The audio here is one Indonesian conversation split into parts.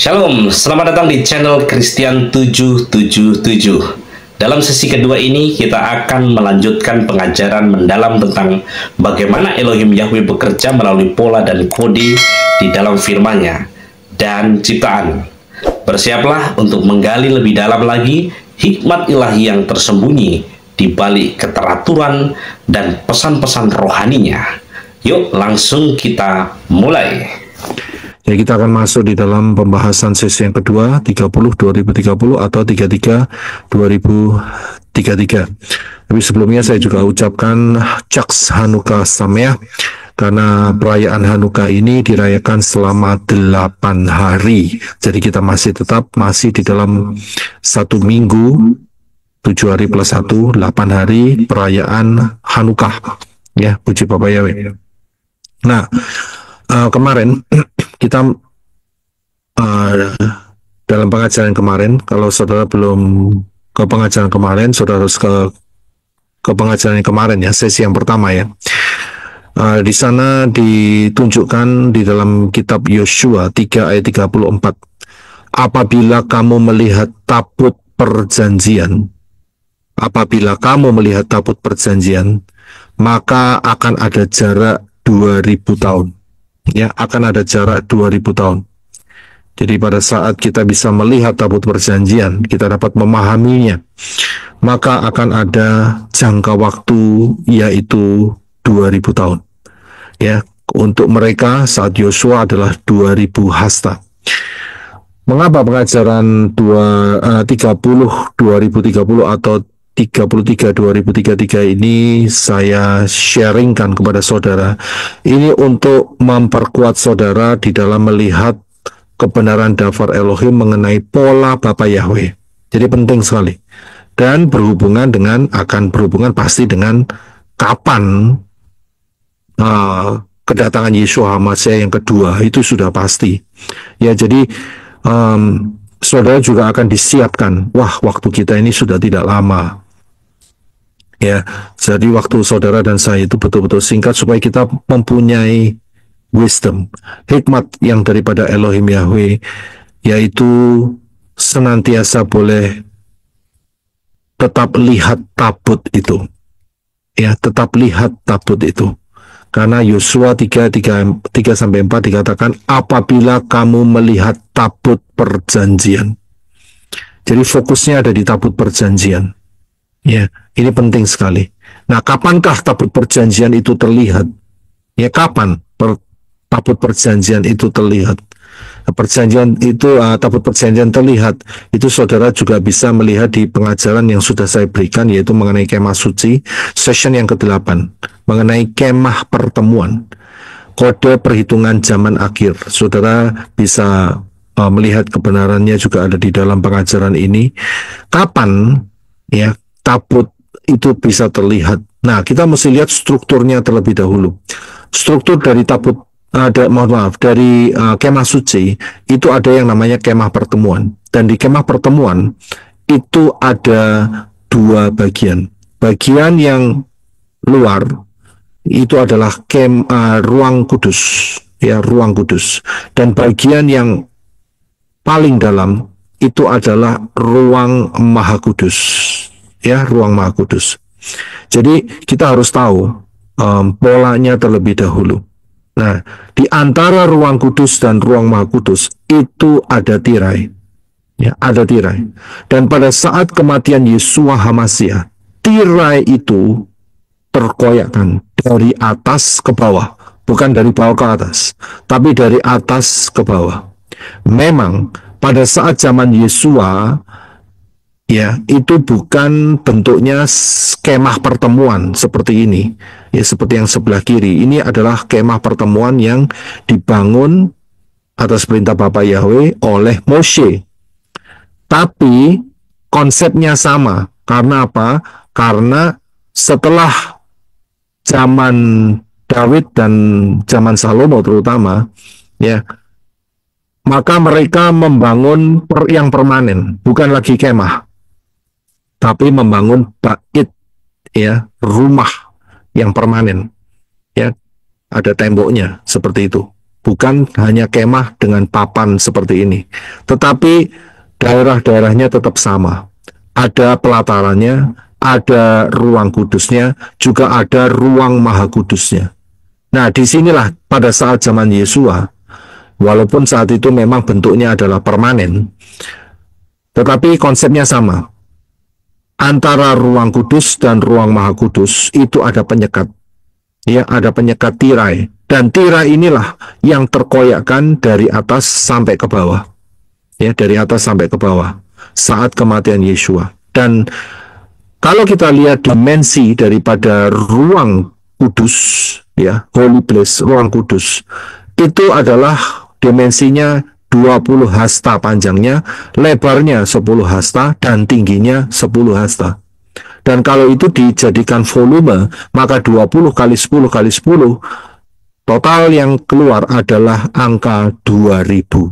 Shalom, selamat datang di channel Christian 777. Dalam sesi kedua ini kita akan melanjutkan pengajaran mendalam tentang bagaimana Elohim Yahweh bekerja melalui pola dan kode di dalam firman-Nya dan ciptaan. Bersiaplah untuk menggali lebih dalam lagi hikmat ilahi yang tersembunyi di balik keteraturan dan pesan-pesan rohaninya. Yuk langsung kita mulai. Ya, kita akan masuk di dalam pembahasan sesi yang kedua, 30-2030 atau 33-2033. Tapi sebelumnya saya juga ucapkan Chaks Hanukkah Sameach, karena perayaan Hanukkah ini dirayakan selama 8 hari. Jadi kita masih di dalam 1 minggu, 7 hari plus 1, 8 hari perayaan Hanukkah. Ya, puji Bapak Yahweh. Nah, kemarin kita dalam pengajaran kemarin, kalau saudara belum ke pengajaran kemarin, saudara harus ke pengajaran yang kemarin ya, sesi yang pertama ya. Di sana ditunjukkan di dalam kitab Yosua 3 ayat 34, apabila kamu melihat tabut perjanjian, maka akan ada jarak 2000 tahun. Ya, akan ada jarak 2000 tahun. Jadi pada saat kita bisa melihat tabut perjanjian, kita dapat memahaminya, maka akan ada jangka waktu yaitu 2000 tahun. Ya, untuk mereka saat Yosua adalah 2000 hasta. Mengapa pengajaran 30-2030 atau 33-2033 ini saya sharingkan kepada saudara? Ini untuk memperkuat saudara di dalam melihat kebenaran Dafar Elohim mengenai pola Bapa Yahweh. Jadi penting sekali. Dan akan berhubungan pasti dengan kapan kedatangan Yeshua HaMashiach yang kedua, itu sudah pasti. Ya, jadi saudara juga akan disiapkan. Wah, waktu kita ini sudah tidak lama. Ya, jadi waktu saudara dan saya itu betul-betul singkat supaya kita mempunyai wisdom, hikmat yang daripada Elohim Yahweh, yaitu senantiasa boleh tetap lihat tabut itu. Ya, tetap lihat tabut itu. Karena Yosua 3-4 dikatakan, apabila kamu melihat tabut perjanjian. Jadi fokusnya ada di tabut perjanjian. Ya, ini penting sekali. Nah, kapankah tabut perjanjian itu terlihat? Ya, kapan tabut perjanjian itu terlihat? Tabut perjanjian terlihat, itu saudara juga bisa melihat di pengajaran yang sudah saya berikan, yaitu mengenai kemah suci, session yang ke-8, mengenai kemah pertemuan, kode perhitungan zaman akhir. Saudara bisa melihat kebenarannya juga ada di dalam pengajaran ini. Kapan ya tabut itu bisa terlihat? Nah, kita mesti lihat strukturnya terlebih dahulu. Struktur dari dari kemah suci itu ada yang namanya kemah pertemuan, dan di kemah pertemuan itu ada 2 bagian. Bagian yang luar itu adalah ruang kudus, ya, ruang kudus, dan bagian yang paling dalam itu adalah ruang maha kudus, ya, ruang maha kudus. Jadi kita harus tahu polanya terlebih dahulu. Nah, di antara ruang kudus dan ruang maha kudus itu ada tirai. Ya, ada tirai. Dan pada saat kematian Yeshua HaMashiach, tirai itu terkoyakkan dari atas ke bawah, bukan dari bawah ke atas, tapi dari atas ke bawah. Memang pada saat zaman Yeshua, ya, itu bukan bentuknya kemah pertemuan seperti ini. Ya, seperti yang sebelah kiri. Ini adalah kemah pertemuan yang dibangun atas perintah Bapa Yahweh oleh Moshe. Tapi konsepnya sama. Karena apa? Karena setelah zaman Daud dan zaman Salomo terutama, ya, maka mereka membangun yang permanen, bukan lagi kemah, tapi membangun bait, ya, rumah yang permanen, ya, ada temboknya seperti itu. bukan hanya kemah dengan papan seperti ini, tetapi daerah-daerahnya tetap sama. Ada pelatarannya, ada ruang kudusnya, juga ada ruang maha kudusnya. Nah, disinilah pada saat zaman Yesua, walaupun saat itu memang bentuknya adalah permanen, tetapi konsepnya sama. Antara ruang kudus dan ruang maha kudus itu ada penyekat. Ya, ada penyekat tirai. Dan tirai inilah yang terkoyakkan dari atas sampai ke bawah. Ya, dari atas sampai ke bawah saat kematian Yesua. Dan kalau kita lihat dimensi daripada ruang kudus, ya, holy place, ruang kudus, itu adalah dimensinya 20 hasta panjangnya, lebarnya 10 hasta, dan tingginya 10 hasta. Dan kalau itu dijadikan volume, maka 20 kali 10 kali 10, total yang keluar adalah angka 2000.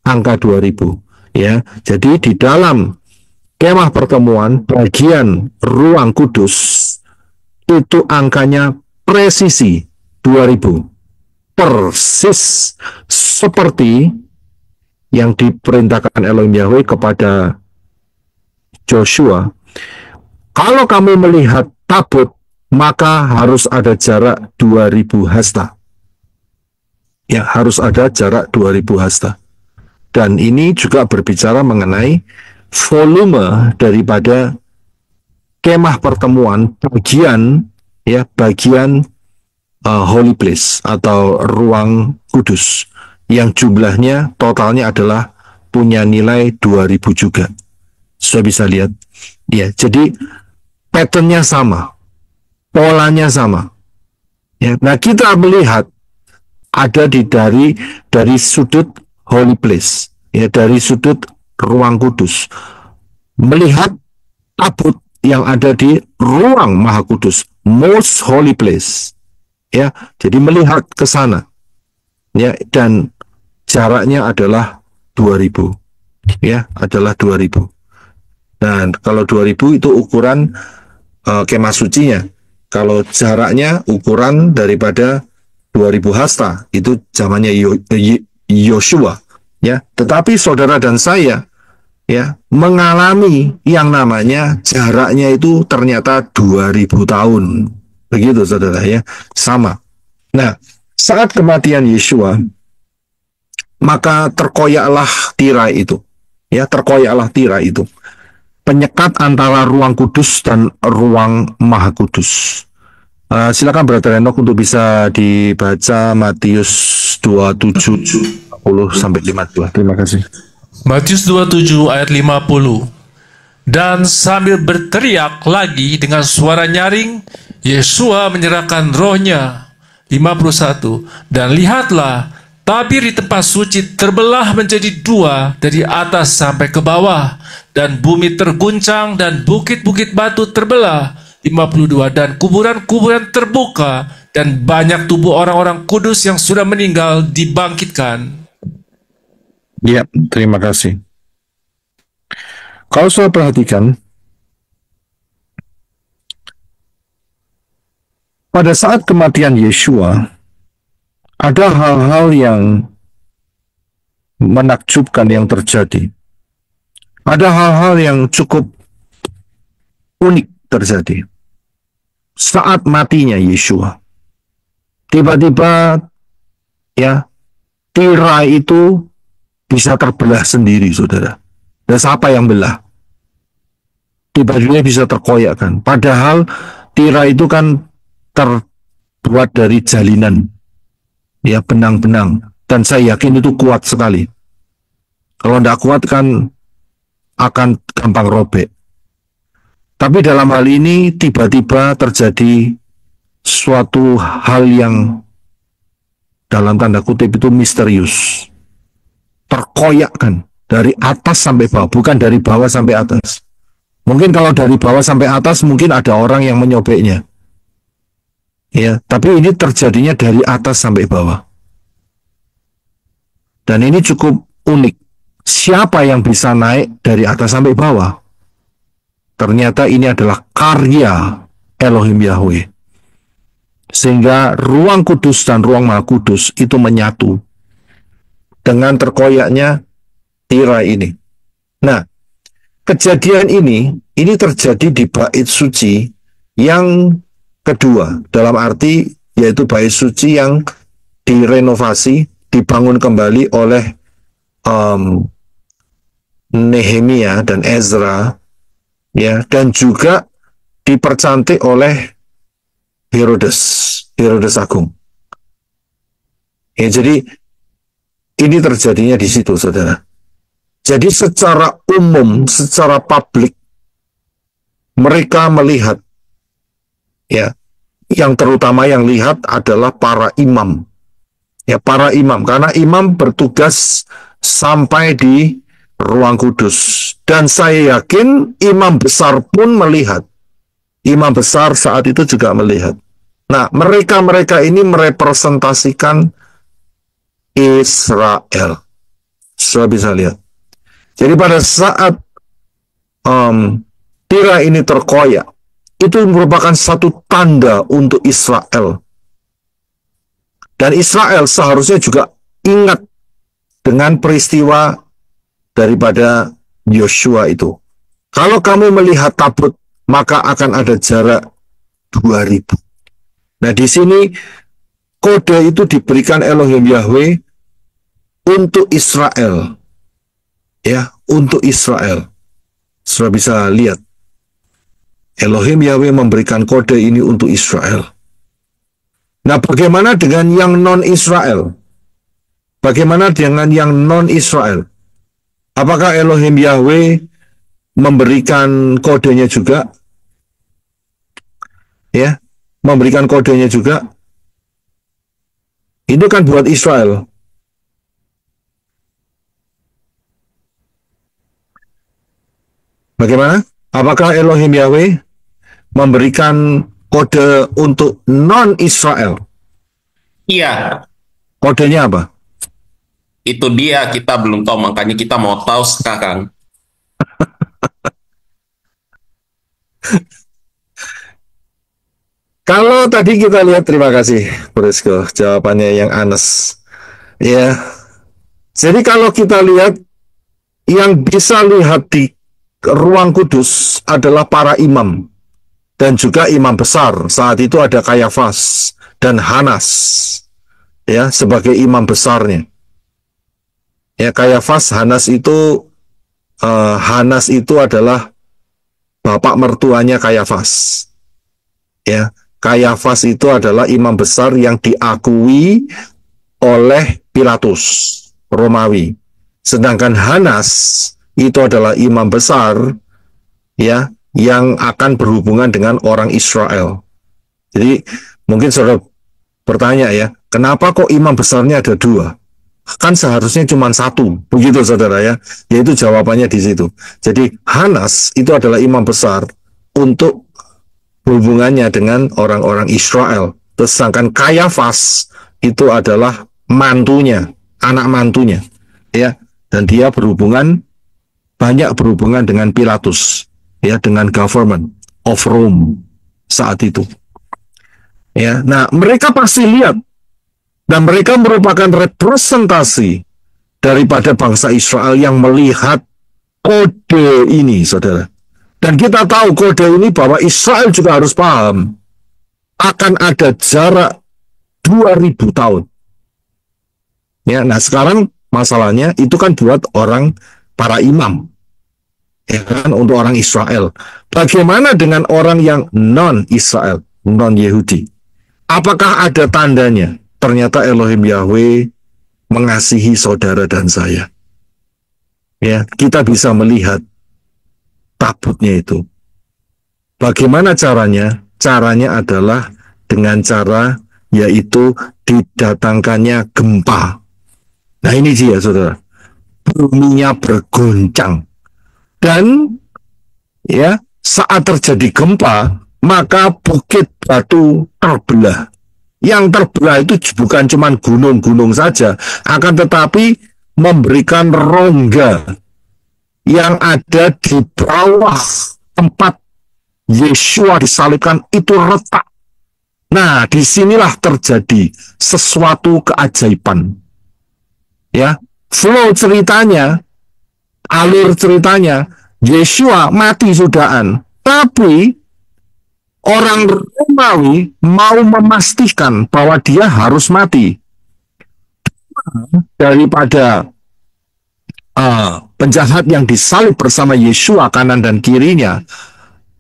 Angka 2000. Ya, jadi di dalam kemah pertemuan, bagian ruang kudus, itu angkanya presisi 2000. Persis seperti yang diperintahkan Elohim Yahweh kepada Joshua. Kalau kamu melihat tabut, maka harus ada jarak 2000 hasta. Ya, harus ada jarak 2000 hasta. Dan ini juga berbicara mengenai volume daripada kemah pertemuan, bagian holy place atau ruang kudus, yang jumlahnya totalnya adalah punya nilai 2000 juga. Sudah bisa lihat. Ya, jadi patternnya sama, polanya sama. Ya, nah kita melihat ada dari sudut holy place, ya, dari sudut ruang kudus, melihat tabut yang ada di ruang maha kudus, most holy place. Ya, jadi melihat ke sana. Ya, dan jaraknya adalah 2000. Ya, adalah 2000. Dan kalau 2000 itu ukuran kemah sucinya. Kalau jaraknya ukuran daripada 2000 hasta, itu zamannya Yosua. Ya, tetapi saudara dan saya, ya, mengalami yang namanya jaraknya itu ternyata 2000 tahun. Begitu saudara, ya, sama. Nah, saat kematian Yesua, maka terkoyaklah tirai itu. Ya, terkoyaklah tirai itu. Penyekat antara ruang kudus dan ruang maha kudus. Silakan Brother Enoch untuk bisa dibaca Matius 27 40 sampai 52. Terima kasih. Matius 27 ayat 50. Dan sambil berteriak lagi dengan suara nyaring, Yesua menyerahkan rohnya. 51. Dan lihatlah, tabir di tempat suci terbelah menjadi dua dari atas sampai ke bawah, dan bumi terguncang dan bukit-bukit batu terbelah. 52. Dan kuburan-kuburan terbuka, dan banyak tubuh orang-orang kudus yang sudah meninggal dibangkitkan. Ya, terima kasih. Kalau saya perhatikan, pada saat kematian Yesua, ada hal-hal yang menakjubkan yang terjadi. Ada hal-hal yang cukup unik terjadi. Saat matinya Yesua, tiba-tiba, ya, tirai itu bisa terbelah sendiri, saudara. Dan siapa yang belah? Tiba-tiba bisa terkoyakkan. Padahal tirai itu kan terbuat dari jalinan, ya, benang-benang. Dan saya yakin itu kuat sekali. Kalau tidak kuat kan akan gampang robek. Tapi dalam hal ini tiba-tiba terjadi suatu hal yang dalam tanda kutip itu misterius. Terkoyakkan dari atas sampai bawah, bukan dari bawah sampai atas. Mungkin kalau dari bawah sampai atas mungkin ada orang yang menyobeknya. Ya, tapi ini terjadinya dari atas sampai bawah. Dan ini cukup unik. Siapa yang bisa naik dari atas sampai bawah? Ternyata ini adalah karya Elohim Yahweh. Sehingga ruang kudus dan ruang maha kudus itu menyatu dengan terkoyaknya tirai ini. Nah, kejadian ini terjadi di bait suci yang kedua, dalam arti yaitu bait suci yang direnovasi, dibangun kembali oleh Nehemia dan Ezra, ya, dan juga dipercantik oleh Herodes Agung. Ya, jadi ini terjadinya di situ, saudara. Jadi secara umum, secara publik, mereka melihat, ya, yang terutama yang lihat adalah para imam. Ya, para imam, karena imam bertugas sampai di ruang kudus. Dan saya yakin imam besar pun melihat. Imam besar saat itu juga melihat. Nah, mereka ini merepresentasikan Israel. Sudah bisa lihat. Jadi pada saat tirai ini terkoyak, itu merupakan satu tanda untuk Israel. Dan Israel seharusnya juga ingat dengan peristiwa daripada Yosua itu. Kalau kamu melihat tabut, maka akan ada jarak 2000. Nah, di sini kode itu diberikan Elohim Yahweh untuk Israel. Ya, untuk Israel. Sudah bisa lihat. Elohim Yahweh memberikan kode ini untuk Israel. Nah, bagaimana dengan yang non-Israel? Bagaimana dengan yang non-Israel? Apakah Elohim Yahweh memberikan kodenya juga? Ya, memberikan kodenya juga. Itu kan buat Israel. Bagaimana? Apakah Elohim Yahweh memberikan kode untuk non-Israel? Iya, Kodenya apa? itu dia kita belum tahu, makanya kita mau tahu sekarang. Kalau tadi kita lihat, terima kasih, Brisco, jawabannya yang Anes. Ya, jadi kalau kita lihat, yang bisa lihat di ruang kudus adalah para imam dan juga imam besar. Saat itu ada Kayafas dan Hanas, ya, sebagai imam besarnya. Ya, Kayafas, Hanas itu adalah bapak mertuanya Kayafas. Ya, Kayafas itu adalah imam besar yang diakui oleh Pilatus Romawi. Sedangkan Hanas itu adalah imam besar, ya, yang akan berhubungan dengan orang Israel. Jadi mungkin saudara bertanya, ya, kenapa kok imam besarnya ada dua? Kan seharusnya cuma satu, begitu saudara, ya. Yaitu jawabannya di situ. Jadi Hanas itu adalah imam besar untuk hubungannya dengan orang-orang Israel. Sedangkan Kayafas itu adalah mantunya, anak mantunya, ya, dan dia banyak berhubungan dengan Pilatus, ya, dengan government of Rome saat itu. Ya, nah, mereka pasti lihat, dan mereka merupakan representasi daripada bangsa Israel yang melihat kode ini, saudara. Dan kita tahu kode ini bahwa Israel juga harus paham akan ada jarak 2000 tahun. Ya, nah sekarang masalahnya itu kan buat para imam, ya kan, untuk orang Israel. Bagaimana dengan orang yang non-Israel, non-Yahudi? Apakah ada tandanya? Ternyata Elohim Yahweh mengasihi saudara dan saya. Ya, kita bisa melihat tabutnya itu. Bagaimana caranya? Caranya adalah dengan cara yaitu didatangkannya gempa. Nah, ini dia, saudara. Buminya bergoncang. Dan ya, saat terjadi gempa, maka bukit batu terbelah. Yang terbelah itu bukan cuma gunung-gunung saja, akan tetapi memberikan rongga yang ada di bawah tempat Yesua disalibkan itu retak. Nah, disinilah terjadi sesuatu keajaiban. Ya, flow ceritanya, alur ceritanya, Yeshua mati sudahan, tapi orang Romawi mau memastikan bahwa dia harus mati daripada penjahat yang disalib bersama Yeshua kanan dan kirinya.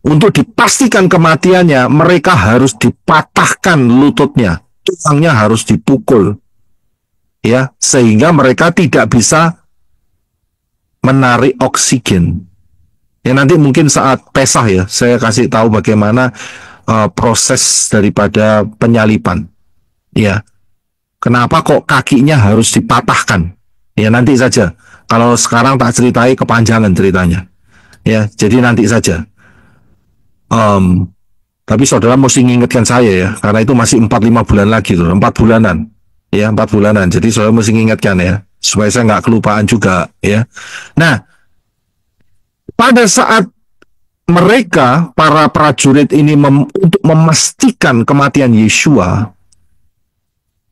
Untuk dipastikan kematiannya, mereka harus dipatahkan lututnya, tulangnya harus dipukul, ya, sehingga mereka tidak bisa menarik oksigen. Ya, nanti mungkin saat Pesah ya, saya kasih tahu bagaimana proses daripada penyaliban. Ya, kenapa kok kakinya harus dipatahkan? Ya, nanti saja. Kalau sekarang tak ceritai kepanjangan ceritanya. Ya, jadi nanti saja. Tapi saudara mesti mengingatkan saya ya, karena itu masih 4-5 bulan lagi tuh, 4 bulanan. Ya, 4 bulanan. Jadi saudara mesti mengingatkan ya, supaya saya nggak kelupaan juga ya. Nah, pada saat mereka, para prajurit ini untuk memastikan kematian Yeshua,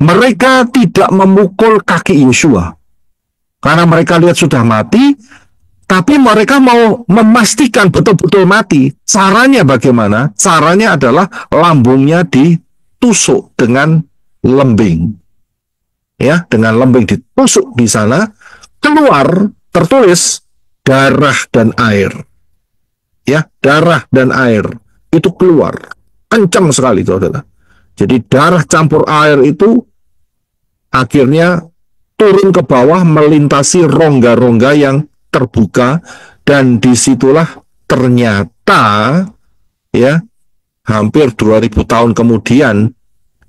mereka tidak memukul kaki Yeshua. Karena mereka lihat sudah mati, tapi mereka mau memastikan betul-betul mati. Caranya bagaimana? Caranya adalah lambungnya ditusuk dengan lembing. Ya, dengan lembing ditusuk di sana, keluar tertulis darah dan air. Ya, darah dan air itu keluar. Kencang sekali, saudara. Jadi darah campur air itu akhirnya turun ke bawah melintasi rongga-rongga yang terbuka, dan disitulah ternyata ya hampir 2000 tahun kemudian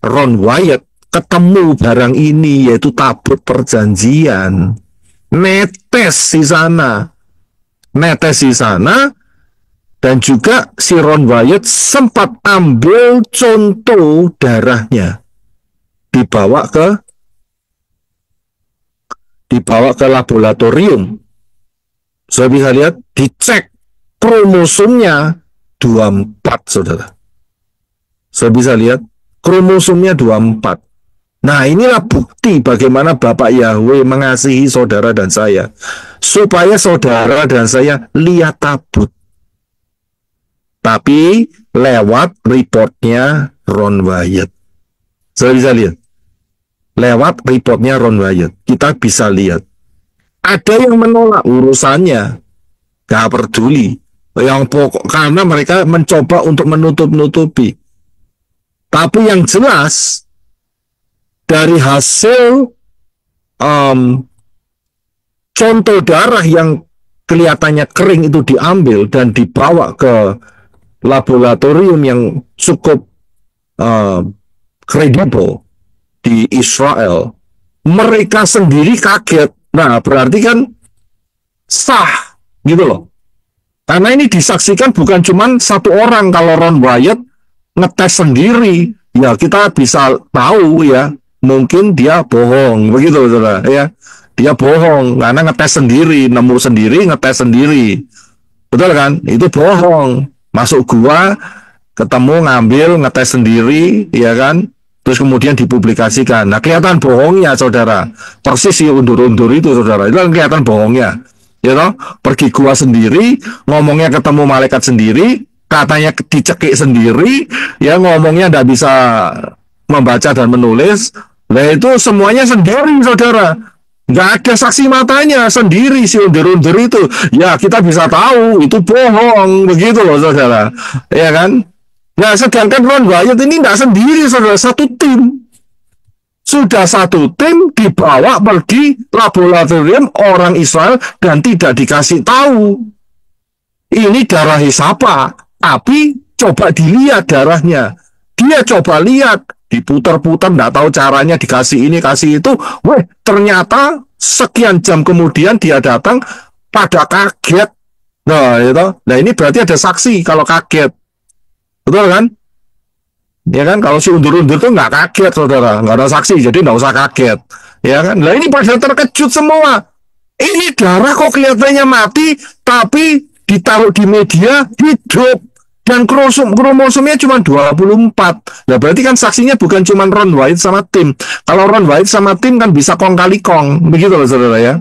Ron Wyatt ketemu barang ini, yaitu tabut perjanjian, netes di sana, dan juga si Ron Wyatt sempat ambil contoh darahnya, dibawa ke laboratorium. Saya bisa lihat, dicek kromosomnya 24, saudara. Saya bisa lihat kromosomnya 24. Nah, inilah bukti bagaimana Bapak Yahweh mengasihi saudara dan saya, supaya saudara dan saya lihat tabut, tapi lewat reportnya Ron Wyatt. Saya bisa lihat lewat reportnya Ron Wyatt, kita bisa lihat. Ada yang menolak urusannya, gak peduli, yang pokok karena mereka mencoba untuk menutup-nutupi. Tapi yang jelas dari hasil contoh darah yang kelihatannya kering itu diambil dan dibawa ke laboratorium yang cukup kredibel di Israel, mereka sendiri kaget. Nah, berarti kan sah gitu loh. Karena ini disaksikan bukan cuma satu orang. Kalau Ron Wyatt ngetes sendiri, ya kita bisa tahu ya, mungkin dia bohong, begitu saudara ya. Dia bohong karena ngetes sendiri, nemu sendiri, ngetes sendiri. Betul kan? Itu bohong. Masuk gua, ketemu, ngambil, ngetes sendiri, ya kan? Terus kemudian dipublikasikan. Nah, kelihatan bohongnya, saudara. Persis si undur-undur itu, saudara. Itu kan kelihatan bohongnya. Ya toh? Pergi gua sendiri, ngomongnya ketemu malaikat sendiri, katanya dicekik sendiri, ya ngomongnya nggak bisa membaca dan menulis. Nah, itu semuanya sendiri, saudara. Nggak ada saksi matanya, sendiri si undur-undur itu. Ya, kita bisa tahu itu bohong, begitu loh, saudara. Ya kan? Nah, sedangkan Ron Wyatt ini nggak sendiri, saudara, satu tim. Sudah satu tim dibawa pergi laboratorium orang Israel dan tidak dikasih tahu. Ini darah siapa? Tapi coba dilihat darahnya. Dia coba lihat, diputar-putar, nggak tahu caranya, dikasih ini, kasih itu. Weh, ternyata sekian jam kemudian dia datang pada kaget. Nah, itu. Nah, ini berarti ada saksi kalau kaget. Betul kan? Ya kan, kalau si undur-undur tuh nggak kaget, saudara, nggak ada saksi, jadi nggak usah kaget, ya kan? Nah, ini pada terkejut semua. Ini darah kok kelihatannya mati, tapi ditaruh di media hidup, Dan kromosomnya cuma 24. Nah, berarti kan saksinya bukan cuma Ron White sama tim. Kalau Ron White sama tim kan bisa kong kali kong. Begitu loh saudara ya.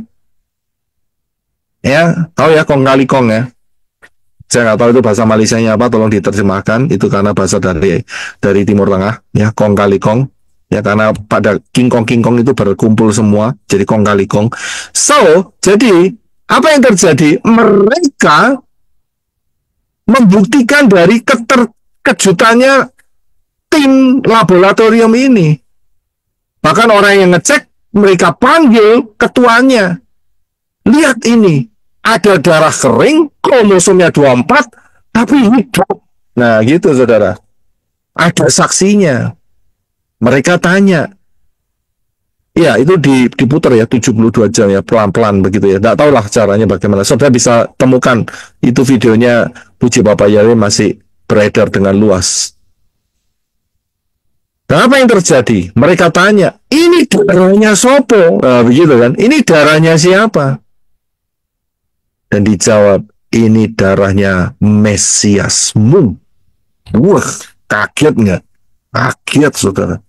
Ya, tahu ya kong kali kong ya. Saya nggak tahu itu bahasa Malaysianya apa, tolong diterjemahkan. Itu karena bahasa dari Timur Tengah. Ya, kong kali kong. Ya, karena pada King Kong itu berkumpul semua. Jadi kong kali kong. So, jadi apa yang terjadi? Mereka membuktikan dari keterkejutannya tim laboratorium ini. Bahkan orang yang ngecek, mereka panggil ketuanya. Lihat ini, ada darah kering, kromosomnya 24, tapi hidup. Nah gitu saudara. Ada saksinya. Mereka tanya. Ya, itu diputar ya 72 jam ya, pelan-pelan begitu ya. Nggak tahulah caranya bagaimana. Saudara bisa temukan itu videonya, puji Bapak Yahweh masih beredar dengan luas. Nah, apa yang terjadi? Mereka tanya, ini darahnya sopo? Nah, begitu kan? Ini darahnya siapa? Dan dijawab, ini darahnya Mesiasmu. Wah, kaget nggak? Kaget saudara.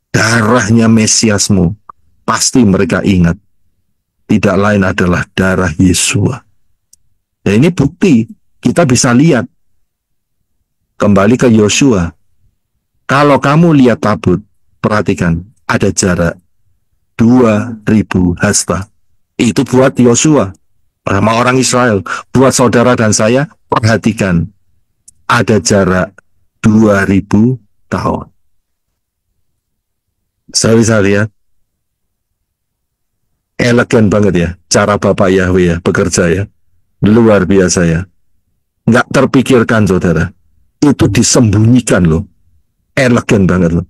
Darahnya Mesiasmu. Pasti mereka ingat. Tidak lain adalah darah Yesua. Dan ini bukti. Kita bisa lihat. Kembali ke Yosua. Kalau kamu lihat tabut, perhatikan. Ada jarak 2000 hasta. Itu buat Yosua. Sama orang Israel. Buat saudara dan saya, perhatikan. Ada jarak 2000 tahun. Saya bisa lihat elegan banget ya cara Bapak Yahweh ya bekerja ya, luar biasa ya, nggak terpikirkan saudara, itu disembunyikan loh, elegan banget loh,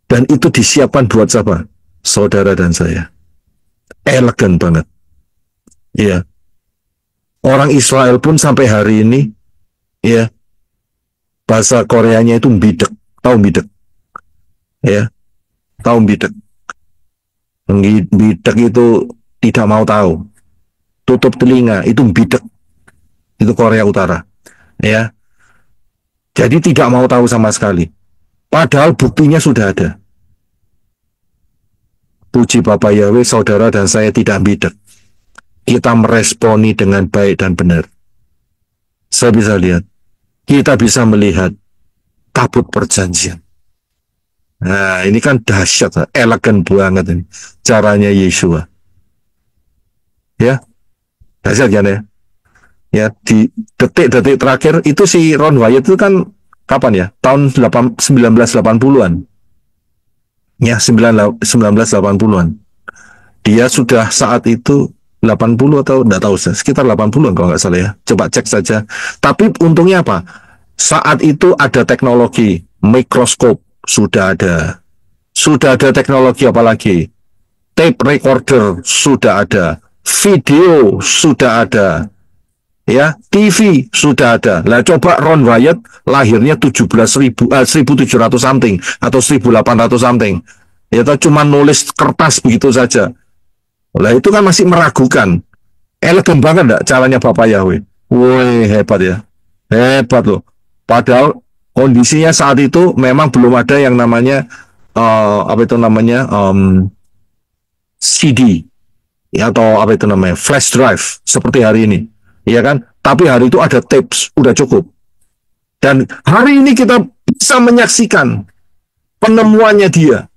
dan itu disiapkan buat siapa? Saudara dan saya. Elegan banget ya. Orang Israel pun sampai hari ini ya, bahasa Koreanya itu bidek, tahu bidek ya, tahu bidek. Bidek itu tidak mau tahu, tutup telinga, itu bidek, itu Korea Utara ya. Jadi tidak mau tahu sama sekali, padahal buktinya sudah ada. Puji Bapak Yahweh, saudara dan saya tidak bidek, kita meresponi dengan baik dan benar. Saya bisa lihat, kita bisa melihat tabut perjanjian. Nah, ini kan dahsyat, elegan banget ini caranya Yesua. Ya, dahsyat kan ya? Ya, di detik-detik terakhir itu si Ron Wyatt itu kan kapan ya? Tahun 1980-an. Ya, 1980-an. Dia sudah saat itu 80 atau enggak tahu, sekitar 80-an kalau nggak salah ya. Coba cek saja. Tapi untungnya apa? Saat itu ada teknologi mikroskop. Sudah ada teknologi apalagi, tape recorder sudah ada, video sudah ada, ya, TV sudah ada. Nah, coba Ron Wyatt lahirnya 1700 something atau 1800 something, ya, cuma nulis kertas begitu saja. Nah, itu kan masih meragukan. Elegan banget enggak caranya Bapak Yahweh? Woi, hebat ya, hebat loh. Padahal kondisinya saat itu memang belum ada yang namanya CD ya, atau apa itu namanya flash drive seperti hari ini, ya kan? Tapi hari itu ada tapes, udah cukup. Dan hari ini kita bisa menyaksikan penemuannya dia.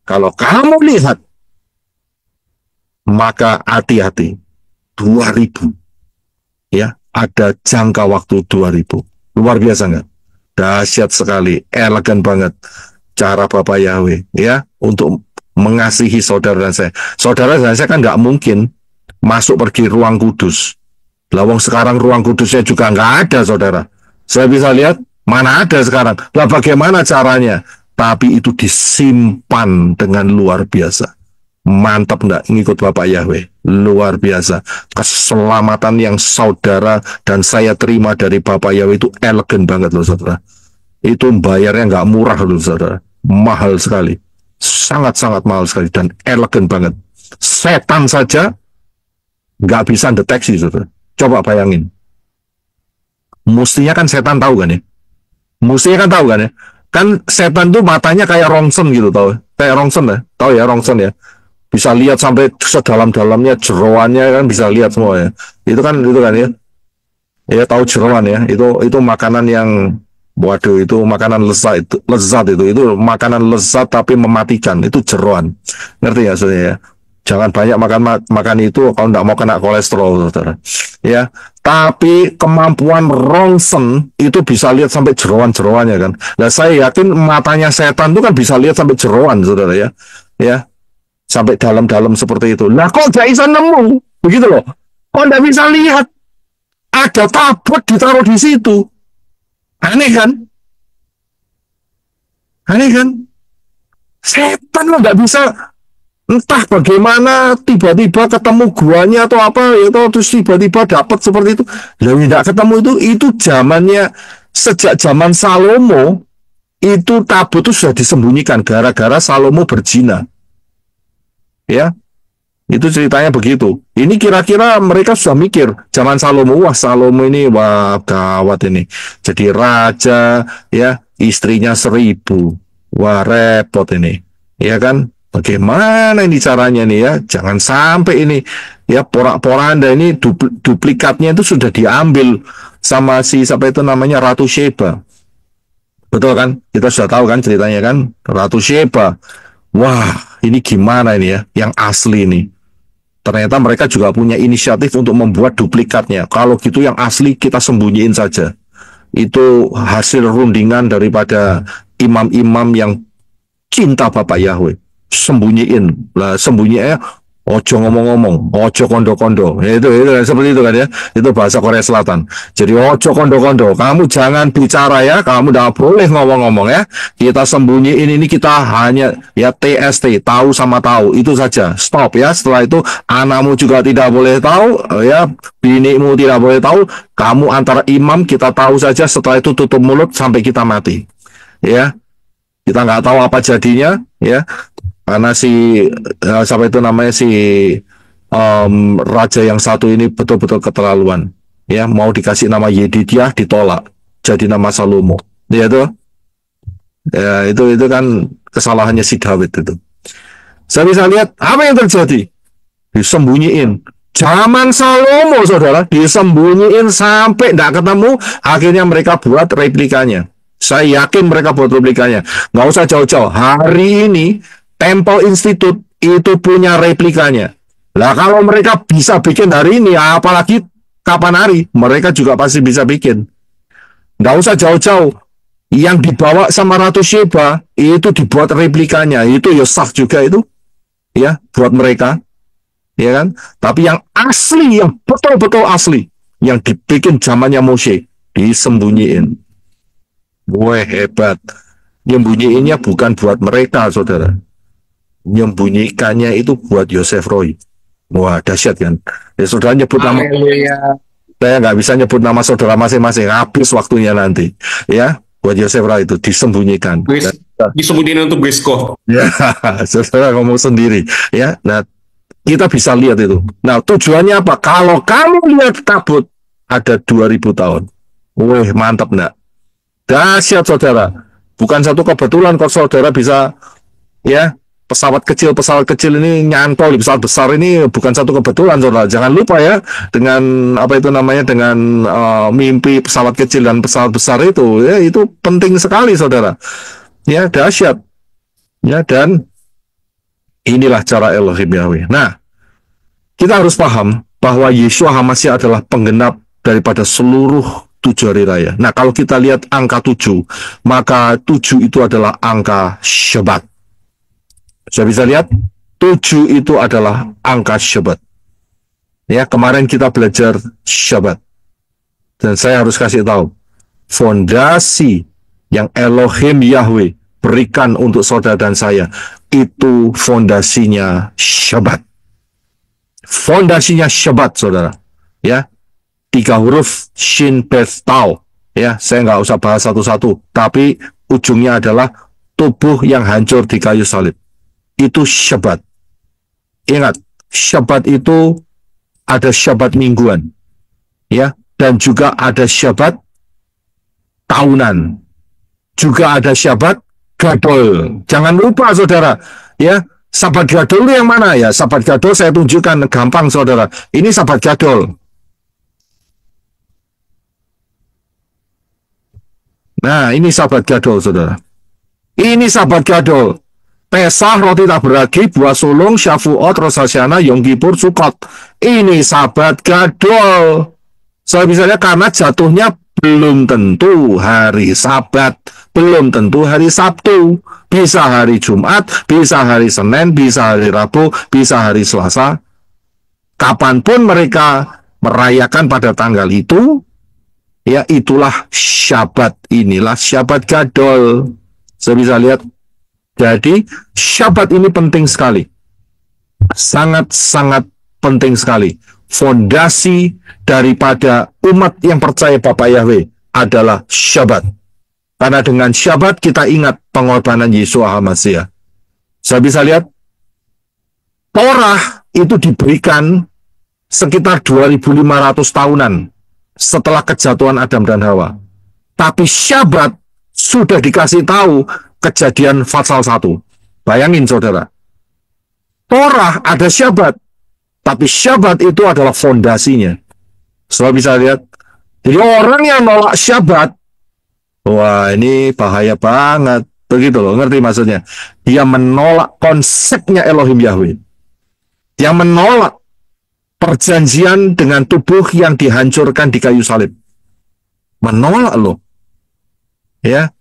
Kalau kamu lihat, maka hati-hati. 2000, ya, ada jangka waktu 2000. Luar biasa nggak? Dahsyat sekali, elegan banget cara Bapak Yahweh ya untuk mengasihi saudara dan saya. Saudara dan saya kan nggak mungkin masuk pergi ruang kudus. Lawang sekarang ruang kudusnya juga nggak ada, saudara. Saya bisa lihat mana ada sekarang. Lah bagaimana caranya? Tapi itu disimpan dengan luar biasa. Mantap nggak ngikut Bapak Yahweh? Luar biasa. Keselamatan yang saudara dan saya terima dari Bapak Yahweh itu elegan banget loh, saudara. Itu bayarnya nggak murah loh, saudara. Mahal sekali. Sangat-sangat mahal sekali dan elegan banget. Setan saja nggak bisa deteksi, saudara. Coba bayangin. Mestinya kan setan tahu kan ya? Mestinya kan tahu kan ya? Kan setan tuh matanya kayak rongsen gitu, tahu? Kayak rongsen ya, tahu ya rongsen ya? Bisa lihat sampai sedalam-dalamnya, jeroannya kan bisa lihat semua ya. Itu kan ya. Ya tahu jeroan ya. Itu makanan yang waduh, itu makanan lezat itu makanan lezat tapi mematikan, itu jeroan. Ngerti ya saudara ya? Jangan banyak makan itu kalau nggak mau kena kolesterol, saudara. Ya, tapi kemampuan rongsen itu bisa lihat sampai jeroan-jeroannya kan. Nah, saya yakin matanya setan itu kan bisa lihat sampai jeroan, saudara ya. Ya, sampai dalam-dalam seperti itu. Nah, kok nggak bisa nemu? Begitu loh. Kok nggak bisa lihat? Ada tabut ditaruh di situ. Aneh kan? Aneh kan? Setan lo nggak bisa, entah bagaimana tiba-tiba ketemu guanya atau apa itu, terus tiba-tiba dapat seperti itu. Lalu tidak ketemu itu zamannya, sejak zaman Salomo itu tabut itu sudah disembunyikan gara-gara Salomo berzina. Ya, itu ceritanya begitu. Ini kira-kira mereka sudah mikir zaman Salomo, wah Salomo ini wah gawat ini, jadi raja ya, istrinya 1000, wah repot ini, ya kan? Bagaimana ini caranya nih ya? Jangan sampai ini ya porak-poranda ini duplikatnya itu sudah diambil sama si siapa itu namanya Ratu Sheba. Betul kan? Kita sudah tahu kan ceritanya kan? Ratu Sheba. Wah, ini gimana ini ya? Yang asli ini. Ternyata mereka juga punya inisiatif untuk membuat duplikatnya. Kalau gitu yang asli kita sembunyiin saja. Itu hasil rundingan daripada imam-imam yang cinta Bapak Yahweh. Sembunyiin lah, sembunyinya ojo ngomong-ngomong, ojo kondo-kondo, itu seperti itu kan ya, itu bahasa Korea Selatan. Jadi ojo kondo-kondo, kamu jangan bicara ya, kamu tidak boleh ngomong-ngomong ya, kita sembunyiin ini, kita hanya ya TST, tahu sama tahu, itu saja, stop ya. Setelah itu anakmu juga tidak boleh tahu ya, binimu tidak boleh tahu, kamu antara imam, kita tahu saja. Setelah itu tutup mulut sampai kita mati ya, kita nggak tahu apa jadinya ya. Karena si siapa itu namanya si raja yang satu ini betul-betul keterlaluan ya, mau dikasih nama Yedidiah ditolak jadi nama Salomo ya tuh ya, itu kan kesalahannya si Daud itu. Saya bisa lihat apa yang terjadi, disembunyiin zaman Salomo, saudara, disembunyiin sampai tidak ketemu. Akhirnya mereka buat replikanya. Saya yakin mereka buat replikanya, nggak usah jauh-jauh. Hari ini Temple Institute itu punya replikanya. Lah kalau mereka bisa bikin hari ini, apalagi kapan hari, mereka juga pasti bisa bikin. Nggak usah jauh-jauh. Yang dibawa sama Ratu Sheba itu dibuat replikanya, itu ya sah juga itu, ya buat mereka, ya kan? Tapi yang asli, yang betul-betul asli, yang dibikin zamannya Moshe, disembunyiin. Wah hebat. Nyembunyiinnya bukan buat mereka, saudara. Nyembunyikannya itu buat Yosef Roy. Wah dahsyat kan. Ya saudara nyebut nama, saya nggak bisa nyebut nama saudara masing-masing, habis waktunya nanti ya. Buat Yosef Roy itu disembunyikan. Disembunyiin untuk Brisco. Ya saudara ngomong sendiri ya. Nah kita bisa lihat itu. Nah tujuannya apa? Kalau kamu lihat tabut ada 2000 tahun. Wah mantap enggak? Dahsyat saudara. Bukan satu kebetulan kok saudara bisa ya, pesawat kecil ini nyantol di pesawat besar, ini bukan satu kebetulan, saudara. Jangan lupa ya, dengan apa itu namanya, dengan mimpi pesawat kecil dan pesawat besar itu, ya itu penting sekali, saudara. Ya dahsyat. Ya, dan inilah cara Elohim Yahweh. Nah, kita harus paham bahwa Yeshua HaMashiach adalah penggenap daripada seluruh 7 hari raya. Nah, kalau kita lihat angka 7, maka 7 itu adalah angka Syabat. Saya bisa lihat 7 itu adalah angka Syabat. Ya, kemarin kita belajar Syabat. Dan saya harus kasih tahu, fondasi yang Elohim Yahweh berikan untuk saudara dan saya, itu fondasinya Syabat. Fondasinya Syabat, saudara. Ya, 3 huruf Shin Bet Tau. Ya, saya nggak usah bahas satu-satu, tapi ujungnya adalah tubuh yang hancur di kayu salib. Itu Syabat. Ingat, Syabat itu ada Syabat mingguan, ya, dan juga ada Syabat tahunan. Juga ada Syabat Gadol. Jangan lupa saudara, ya, Sabat Gadol itu yang mana ya? Sabat Gadol saya tunjukkan gampang saudara. Ini Sabat Gadol. Nah, ini Sabat Gadol saudara. Ini Sabat Gadol. Pesah, roti tak beragi, buah sulung, Syavuot, Rosh Hashanah, Yom Kippur, Sukot. Ini Sabat Gadol. Saya bisa lihat karena jatuhnya belum tentu hari Sabat, belum tentu hari Sabtu. Bisa hari Jumat, bisa hari Senin, bisa hari Rabu, bisa hari Selasa. Kapanpun mereka merayakan pada tanggal itu, ya itulah Syabat. Inilah Syabat Gadol. Saya bisa lihat. Jadi Syabat ini penting sekali. Sangat-sangat penting sekali. Fondasi daripada umat yang percaya Bapa Yahweh adalah Syabat. Karena dengan Syabat kita ingat pengorbanan Yeshua HaMashiach. Saya bisa lihat Torah itu diberikan sekitar 2500 tahunan setelah kejatuhan Adam dan Hawa. Tapi Syabat sudah dikasih tahu Kejadian pasal 1. Bayangin saudara. Torah ada Syabat, tapi Syabat itu adalah fondasinya. Saudara bisa lihat. Jadi orang yang nolak Syabat, wah ini bahaya banget. Begitu loh, ngerti maksudnya? Dia menolak konsepnya Elohim Yahweh. Dia menolak perjanjian dengan tubuh yang dihancurkan di kayu salib. Menolak loh. Ya.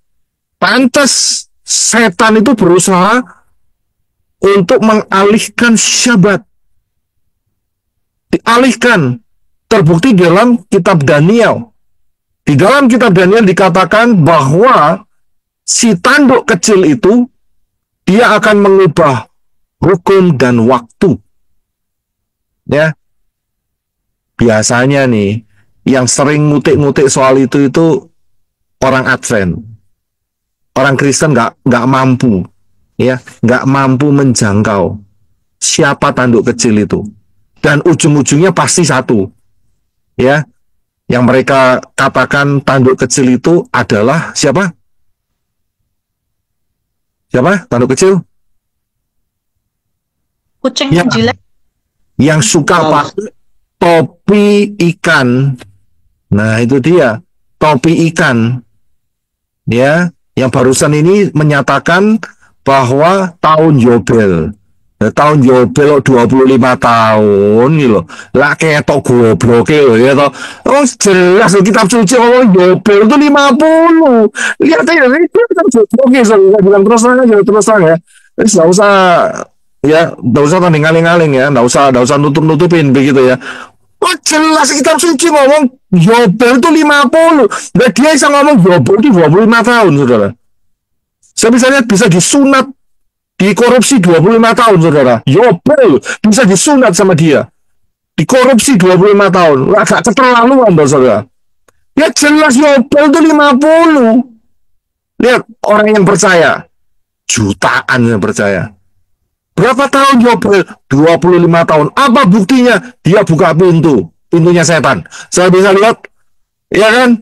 Pantas setan itu berusaha untuk mengalihkan Syabat. Dialihkan. Terbukti dalam kitab Daniel. Di dalam kitab Daniel dikatakan bahwa si tanduk kecil itu dia akan mengubah hukum dan waktu. Ya. Biasanya nih yang sering ngutik-ngutik soal itu orang Advent. Orang Kristen nggak mampu, ya, nggak mampu menjangkau siapa tanduk kecil itu, dan ujung-ujungnya pasti satu, ya, yang mereka katakan tanduk kecil itu adalah siapa? Siapa tanduk kecil? Kucing Ya, jelek. yang suka pakai topi ikan. Nah itu dia, topi ikan, ya. Yang barusan ini menyatakan bahwa tahun Yobel, tahun Yobel 25 tahun nih loh. Lah ketok goblok ya toh. Oh jelas kitab suci ngomong Yobel itu 50. Lihat aja itu kitab suci. Oke, saya bilang terus ya. Enggak usah ya, enggak usah tanding ngaling-ngaling ya, enggak usah nutup-nutupin begitu ya. Oh jelas kitab suci ngomong Yobel itu 50. Dan dia bisa ngomong Yobel itu 25 tahun, saudara. Saya bisa lihat bisa disunat, dikorupsi 25 tahun, saudara. Yobel bisa disunat sama dia. Dikorupsi 25 tahun. Agak keterlaluan, saudara. Ya jelas Yobel itu 50. Lihat orang yang percaya. Jutaan yang percaya. Berapa tahun Yobel? 25 tahun. Apa buktinya? Dia buka pintu. Pintunya setan. Saya bisa lihat. Ya kan?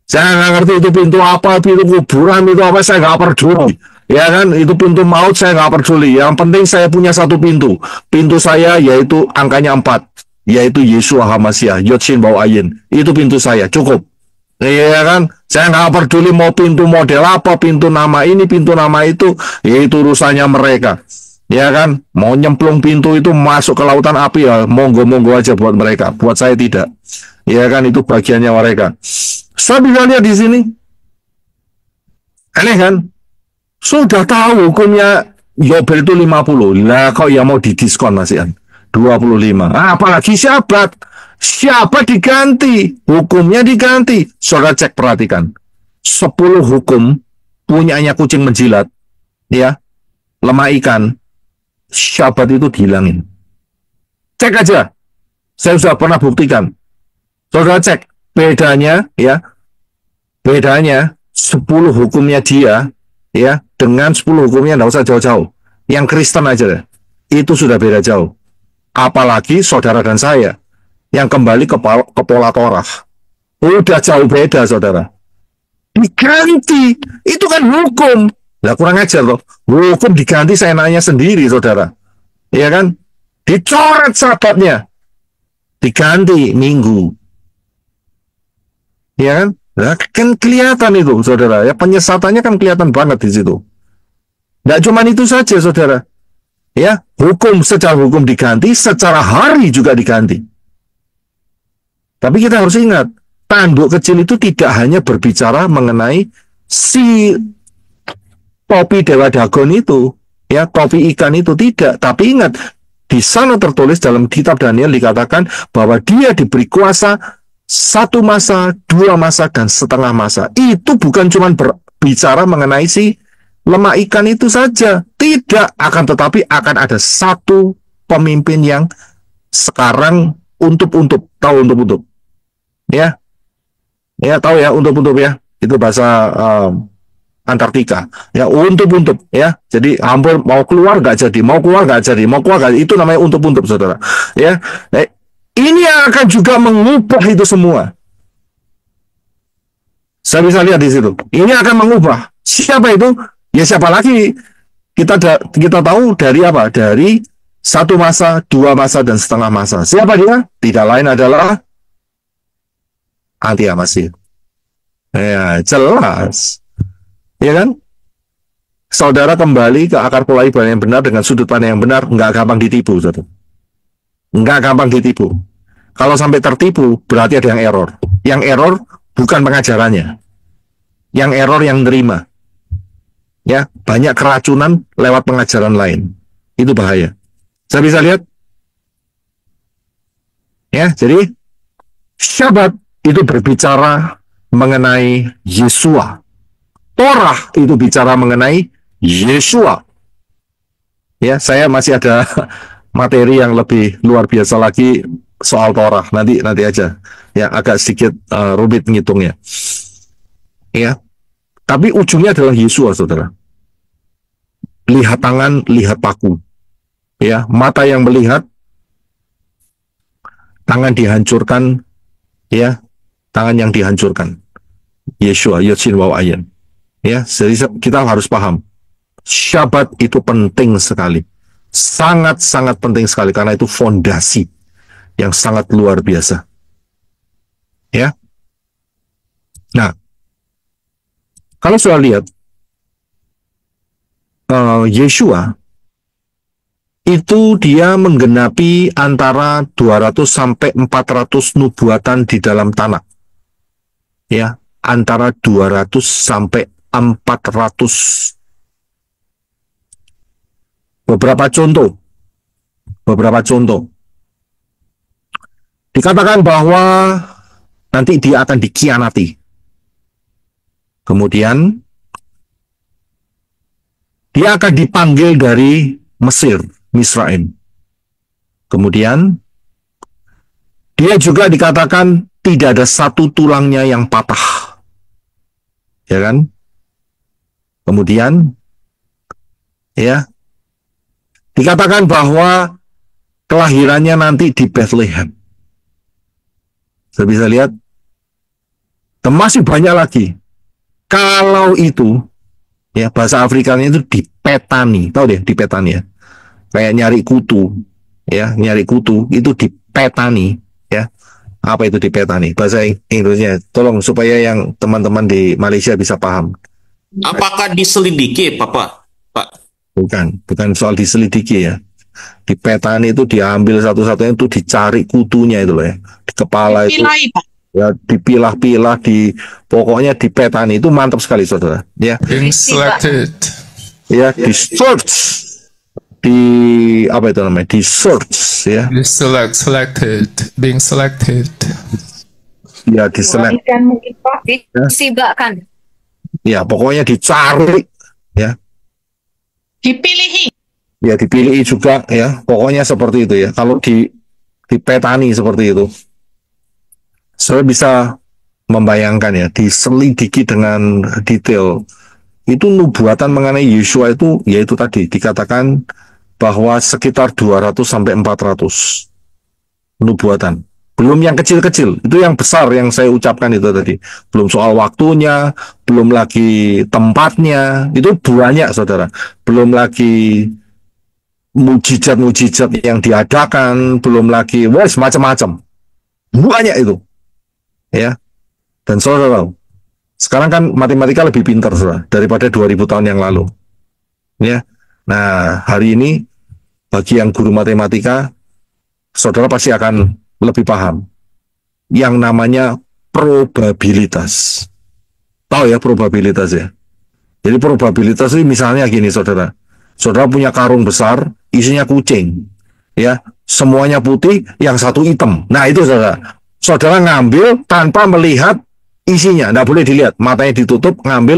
Saya nggak ngerti itu pintu apa. Pintu kuburan itu apa. Saya nggak peduli. Ya kan? Itu pintu maut saya nggak peduli. Yang penting saya punya satu pintu. Pintu saya yaitu angkanya 4. Yaitu Yeshua HaMashiach. Yod Shin Bau Ayin. Itu pintu saya. Cukup. Iya kan? Saya nggak peduli mau pintu model apa. Pintu nama ini. Pintu nama itu. Yaitu urusannya mereka. Ya kan, mau nyemplung pintu itu masuk ke lautan api ya, monggo-monggo aja buat mereka. Buat saya tidak. Ya kan, itu bagiannya mereka. Saya bisa lihat di sini. Aneh kan? Sudah tahu hukumnya Yobel itu 50. Lah kok ya mau didiskon masih kan? 25. Apalagi Syabat. Syabat diganti. Hukumnya diganti. Saudara cek perhatikan. 10 hukum punyanya kucing menjilat. Ya. Lemah ikan. Syabat itu dihilangin. Cek aja. Saya sudah pernah buktikan. Saudara cek. Bedanya, ya. Bedanya 10 hukumnya dia, ya, dengan 10 hukumnya enggak usah jauh-jauh. Yang Kristen aja deh. Itu sudah beda jauh. Apalagi saudara dan saya yang kembali ke pola Torah. Udah jauh beda, saudara. Di diganti. Itu kan hukum. Lah kurang ajar loh. Hukum diganti seenaknya sendiri, saudara. Ya kan? Dicoret sabatnya. Diganti Minggu. Ya kan? Nah, kan kelihatan itu, saudara. Ya, penyesatannya kan kelihatan banget di situ. Nggak cuma itu saja, saudara. Ya, hukum secara hukum diganti, secara hari juga diganti. Tapi kita harus ingat, tanduk kecil itu tidak hanya berbicara mengenai si topi Dewa Dagon itu, ya, topi ikan itu tidak. Tapi ingat, di sana tertulis dalam kitab Daniel dikatakan bahwa dia diberi kuasa 1 masa, 2 masa, dan setengah masa. Itu bukan cuma berbicara mengenai si lemak ikan itu saja. Tidak, akan tetapi akan ada satu pemimpin yang sekarang untuk tahu untuk. Ya. Ya, tahu ya, untuk ya. Itu bahasa Antartika. Ya, untuk ya. Jadi hampir mau keluar nggak jadi, mau keluar nggak jadi, mau keluar nggak. Itu namanya untuk saudara. Ya. Ini akan juga mengubah itu semua. Saya bisa lihat di situ. Ini akan mengubah. Siapa itu? Ya siapa lagi? Kita tahu dari apa? Dari 1 masa, 2 masa, dan setengah masa. Siapa dia? Tidak lain adalah Anti-Masih. Ya, jelas. Ya kan? Saudara kembali ke akar pola ibadah yang benar dengan sudut pandang yang benar, nggak gampang ditipu, saudara. Nggak gampang ditipu. Kalau sampai tertipu, berarti ada yang error. Yang error bukan pengajarannya. Yang error yang nerima. Ya, banyak keracunan lewat pengajaran lain. Itu bahaya. Saya bisa lihat? Ya, jadi Syabat itu berbicara mengenai Yesua. Torah itu bicara mengenai Yesua. Ya, saya masih ada materi yang lebih luar biasa lagi soal Torah. Nanti aja. Ya, agak sedikit rumit ngitungnya. Ya. Tapi ujungnya adalah Yesua, saudara. Lihat tangan, lihat paku. Ya, mata yang melihat, tangan dihancurkan, ya, tangan yang dihancurkan. Yesua, Yotsin Wawayan. Ya, jadi kita harus paham. Syabat itu penting sekali. Sangat-sangat penting sekali karena itu fondasi yang sangat luar biasa. Ya. Nah, kalau sudah lihat Yesua itu dia menggenapi antara 200 sampai 400 nubuatan di dalam tanah. Ya, antara 200 sampai 400. Beberapa contoh. Dikatakan bahwa nanti dia akan dikhianati. Kemudian dia akan dipanggil dari Mesir, Misraim. Kemudian dia juga dikatakan tidak ada satu tulangnya yang patah. Ya kan? Kemudian ya dikatakan bahwa kelahirannya nanti di Bethlehem. Saya bisa lihat. Dan masih banyak lagi. Kalau itu, ya bahasa Afrikanya itu dipetani. Tahu deh, dipetani ya. Kayak nyari kutu. Ya, nyari kutu itu dipetani. Ya. Apa itu dipetani? Bahasa Inggrisnya. Tolong supaya yang teman-teman di Malaysia bisa paham. Apakah diselidiki, Pak? Bukan soal diselidiki ya. Di petani itu diambil satu-satunya itu dicari kutunya itu loh ya. Di kepala itu. Ya, dipilah-pilah pokoknya di petani itu mantap sekali saudara. Ya. Being selected. Ya, di search. Apa itu namanya? Di search ya. Selected. Being selected. Ya, diselect. Mungkin Pak, disibakkan. Ya, pokoknya dicari ya. Dipilihi. Ya, dipilih juga ya. Pokoknya seperti itu ya. Kalau di petani seperti itu. Saya bisa membayangkan ya, diselidiki dengan detail. Itu nubuatan mengenai Yesua itu, yaitu tadi dikatakan bahwa sekitar 200 sampai 400 nubuatan. Belum yang kecil-kecil, itu yang besar yang saya ucapkan itu tadi. Belum soal waktunya, belum lagi tempatnya, itu banyak saudara. Belum lagi mujizat-mujizat yang diadakan, belum lagi, wes macam-macam. Banyak itu. Ya. Dan saudara, sekarang kan matematika lebih pintar saudara, daripada 2000 tahun yang lalu. Ya. Nah, hari ini bagi yang guru matematika, saudara pasti akan lebih paham yang namanya probabilitas. Tahu ya probabilitas ya? Jadi probabilitas ini misalnya gini saudara. Saudara punya karung besar, isinya kucing. Ya, semuanya putih, yang satu hitam. Nah, itu saudara. Saudara ngambil tanpa melihat isinya, enggak boleh dilihat. Matanya ditutup, ngambil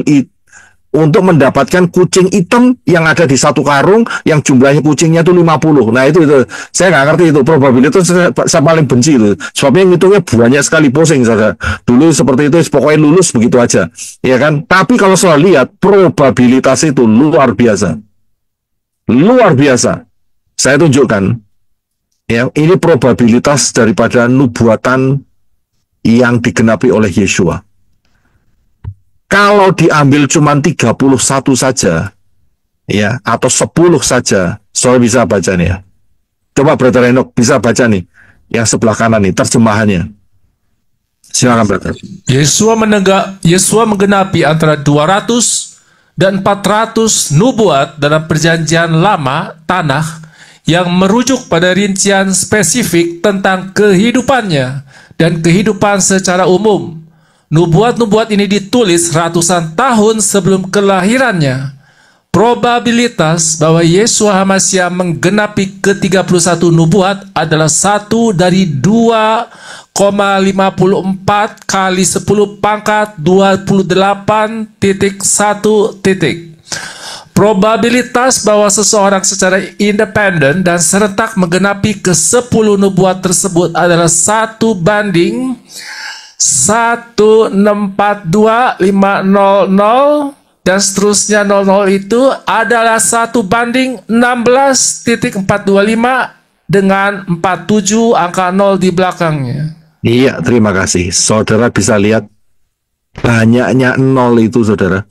untuk mendapatkan kucing hitam yang ada di satu karung yang jumlahnya kucingnya itu 50. Nah itu saya nggak ngerti itu probabilitas, saya paling benci itu. Sebabnya ngitungnya banyak sekali, pusing saudara. Dulu seperti itu pokoknya lulus begitu aja, ya kan? Tapi kalau saya lihat probabilitas itu luar biasa. Luar biasa. Saya tunjukkan ya, ini probabilitas daripada nubuatan yang digenapi oleh Yeshua. Kalau diambil cuma 31 saja, ya, atau 10 saja, saudara bisa baca nih ya. Coba Brother Enoch bisa baca nih, yang sebelah kanan nih, terjemahannya. Silakan Brother. Yesua menggenapi antara 200 dan 400 nubuat dalam perjanjian lama tanah yang merujuk pada rincian spesifik tentang kehidupannya dan kehidupan secara umum. Nubuat-nubuat ini ditulis ratusan tahun sebelum kelahirannya. Probabilitas bahwa Yeshua HaMashiach menggenapi ke-31 nubuat adalah 1 dari 2,54 kali 10 pangkat 28.1. Probabilitas bahwa seseorang secara independen dan serentak menggenapi ke-10 nubuat tersebut adalah 1 banding 1,642,500 dan seterusnya 00 itu adalah 1 banding 16.425 dengan 47 angka 0 di belakangnya. Iya, terima kasih. Saudara bisa lihat banyaknya 0 itu saudara.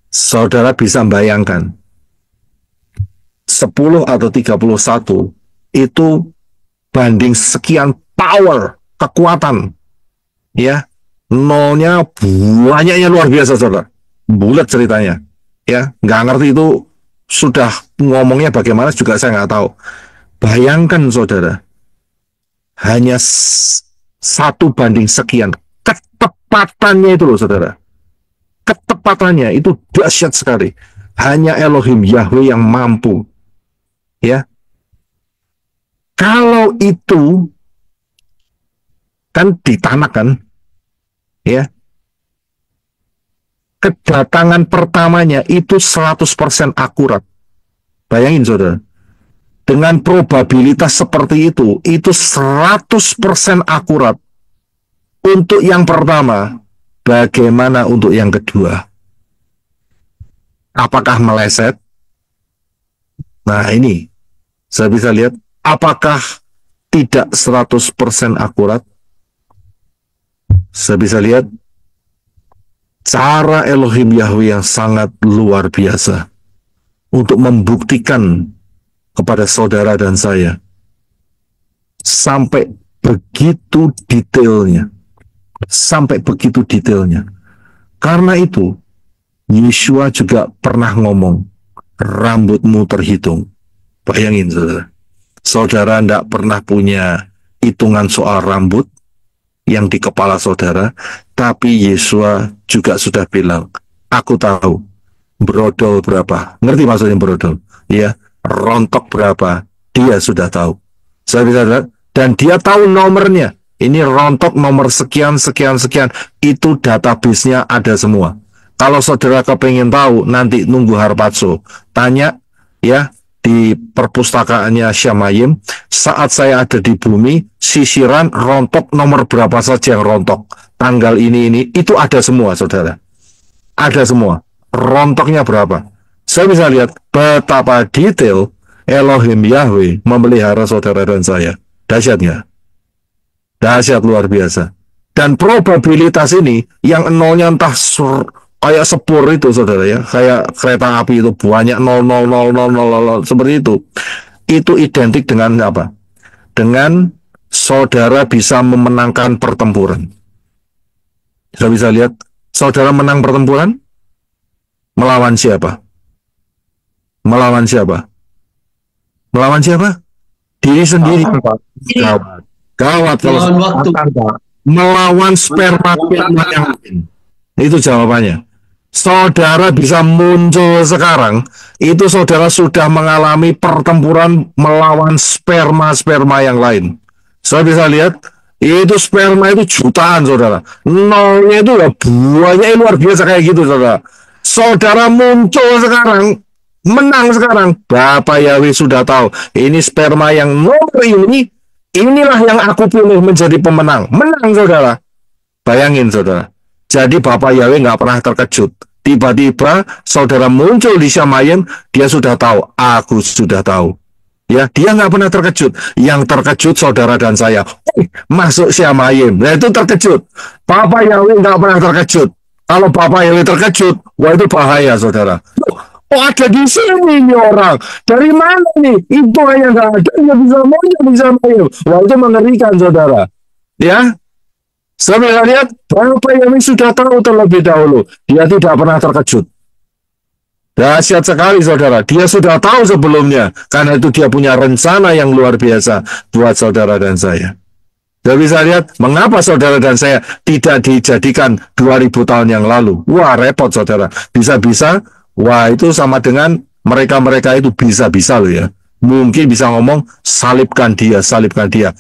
Saudara bisa bayangkan 10 atau 31 itu banding sekian power, kekuatan. Ya, nolnya banyaknya luar biasa saudara, bulat ceritanya, ya, nggak ngerti itu sudah ngomongnya bagaimana juga saya nggak tahu. Bayangkan saudara, hanya 1 banding sekian, ketepatannya itu loh saudara, ketepatannya itu dahsyat sekali. Hanya Elohim Yahweh yang mampu, ya. Kalau itu kan di tanah kan, ya, kedatangan pertamanya itu 100% akurat. Bayangin saudara, dengan probabilitas seperti itu 100% akurat untuk yang pertama. Bagaimana untuk yang kedua? Apakah meleset? Nah ini saya bisa lihat, apakah tidak 100% akurat? Saya bisa lihat cara Elohim Yahweh yang sangat luar biasa untuk membuktikan kepada saudara dan saya sampai begitu detailnya, sampai begitu detailnya. Karena itu Yeshua juga pernah ngomong, rambutmu terhitung. Bayangin saudara, saudara tidak pernah punya hitungan soal rambut yang di kepala saudara, tapi Yeshua juga sudah bilang, aku tahu brodol berapa. Ngerti maksudnya brodol? Ya, rontok berapa, dia sudah tahu. Saya bisa lihat, dan dia tahu nomornya. Ini rontok nomor sekian, sekian, sekian. Itu database-nya ada semua. Kalau saudara kepengen tahu, nanti nunggu Harpatso. Tanya, ya, di perpustakaannya Syamayim, saat saya ada di bumi, sisiran rontok nomor berapa saja yang rontok, tanggal ini, itu ada semua saudara, ada semua, rontoknya berapa. Saya bisa lihat betapa detail Elohim Yahweh memelihara saudara dan saya. Dahsyat nggak? Dahsyat luar biasa. Dan probabilitas ini yang nolnya entah kayak sepur itu saudara ya, kayak kereta api itu banyak 0,00000 seperti itu. Itu identik dengan apa? Dengan saudara bisa memenangkan pertempuran. Sudah bisa lihat, saudara menang pertempuran melawan siapa? Melawan siapa? Melawan siapa? Diri sendiri. Gawat. Gawat kalau melawan sperma yang lain. Itu jawabannya. Saudara bisa muncul sekarang, itu saudara sudah mengalami pertempuran melawan sperma yang lain. Saya bisa lihat, itu sperma itu jutaan saudara. Nolnya itu ya buahnya luar biasa kayak gitu saudara. Saudara muncul sekarang, menang sekarang. Bapak Yahweh sudah tahu, ini sperma yang nomor ini, inilah yang aku pilih menjadi pemenang. Menang saudara. Bayangin saudara. Jadi Bapak Yahweh nggak pernah terkejut. Tiba-tiba saudara muncul di Syamayim, dia sudah tahu, aku sudah tahu. Ya, dia nggak pernah terkejut. Yang terkejut saudara dan saya. Masuk Syamayim. Nah itu terkejut. Bapak Yahweh nggak pernah terkejut. Kalau Bapak Yahweh terkejut, wah itu bahaya saudara. Oh ada di sini nih orang. Dari mana nih? Itu yang nggak ada. Nggak bisa muncul di Syamayim. Wah itu mengerikan saudara. Ya. Saya lihat Bapak Yahweh sudah tahu terlebih dahulu. Dia tidak pernah terkejut. Dahsyat sekali saudara. Dia sudah tahu sebelumnya. Karena itu dia punya rencana yang luar biasa buat saudara dan saya. Dia bisa lihat mengapa saudara dan saya tidak dijadikan 2000 tahun yang lalu. Wah repot saudara. Bisa-bisa, wah itu sama dengan mereka-mereka itu bisa-bisa loh ya. Mungkin bisa ngomong salibkan dia.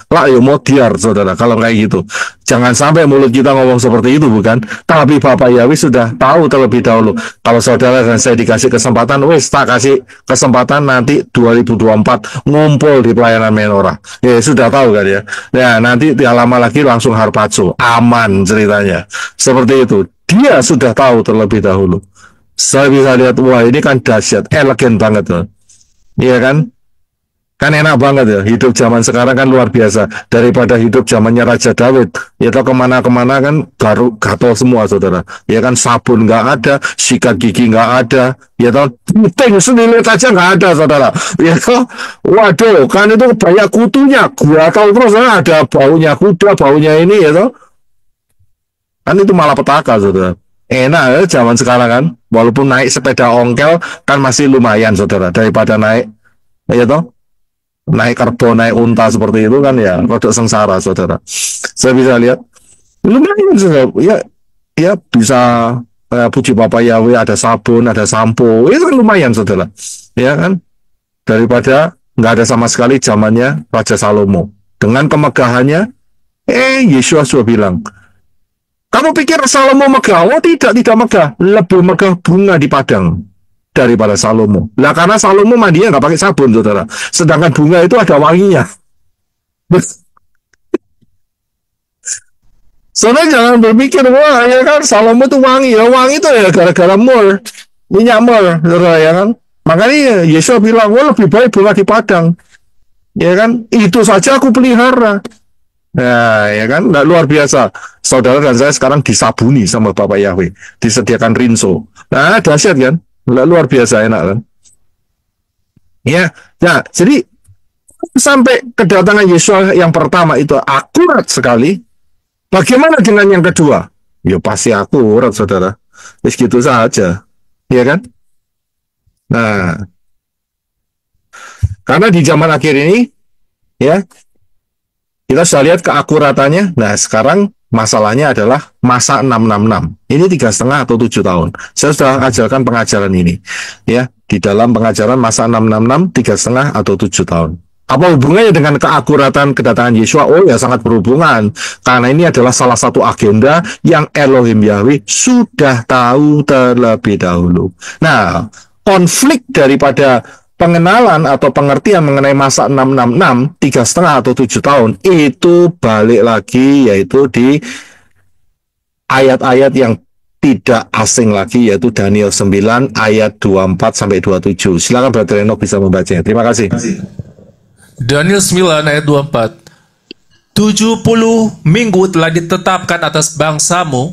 Lah ya mau diar saudara kalau kayak gitu. Jangan sampai mulut kita ngomong seperti itu bukan. Tapi Bapak Yahweh sudah tahu terlebih dahulu. Kalau saudara dan saya dikasih kesempatan, wes tak kasih kesempatan nanti 2024 ngumpul di pelayanan Menora. Ya sudah tahu kan ya. Nah nanti tidak lama lagi langsung harpazo. Aman ceritanya. Seperti itu. Dia sudah tahu terlebih dahulu. Saya bisa lihat, wah ini kan dahsyat, elegan banget loh. Iya kan? Kan enak banget ya, hidup zaman sekarang kan luar biasa. Daripada hidup zamannya Raja Daud, ya tau kemana-kemana kan gatel semua saudara. Ya kan sabun nggak ada, sikat gigi nggak ada, ya tau puting selilit aja nggak ada saudara. Ya tau, waduh kan itu banyak kutunya, gua tahu terus ada baunya kuda, baunya ini ya tau. Kan itu malah petaka saudara. Enak ya zaman sekarang kan, walaupun naik sepeda ongkel kan masih lumayan saudara, daripada naik, ya tau. Naik kerbau, naik unta seperti itu kan ya rodok sengsara saudara. Saya bisa lihat lumayan saudara. Ya bisa puji Bapak Yahweh, ada sabun, ada sampo, itu kan lumayan saudara. Ya kan, daripada nggak ada sama sekali zamannya Raja Salomo. Dengan kemegahannya, Yesua sudah bilang, kamu pikir Salomo megah? Oh tidak megah, lebih megah bunga di padang daripada Salomo. Lah karena Salomo mandinya nggak pakai sabun, saudara. Sedangkan bunga itu ada wanginya. Soalnya jangan berpikir, wah ya kan Salomo itu wangi. Ya wangi itu ya gara-gara mur, minyak mur, saudara ya kan. Makanya Yesus bilang, wah lebih baik bunga di padang. Ya kan, itu saja aku pelihara. Nah, ya kan, nggak luar biasa. Saudara dan saya sekarang disabuni sama Bapak Yahweh, disediakan rinso. Nah, dahsyat kan? Luar biasa enak kan? Ya, nah jadi sampai kedatangan Yesus yang pertama itu akurat sekali. Bagaimana dengan yang kedua? Ya pasti akurat, saudara. Begitu saja, ya kan? Nah, karena di zaman akhir ini, ya kita sudah lihat keakuratannya. Nah, sekarang masalahnya adalah masa 666. Ini 3,5 atau 7 tahun. Saya sudah ajarkan pengajaran ini. Ya, di dalam pengajaran masa 666, 3,5 atau 7 tahun. Apa hubungannya dengan keakuratan kedatangan Yesua? Oh ya, sangat berhubungan. Karena ini adalah salah satu agenda yang Elohim Yahweh sudah tahu terlebih dahulu. Nah, konflik daripada pengenalan atau pengertian mengenai masa 666, 3,5 atau 7 tahun, itu balik lagi yaitu di ayat-ayat yang tidak asing lagi, yaitu Daniel 9 ayat 24-27. Silakan Brother Enoch bisa membacanya. Terima kasih. Daniel 9 ayat 24. 70 minggu telah ditetapkan atas bangsamu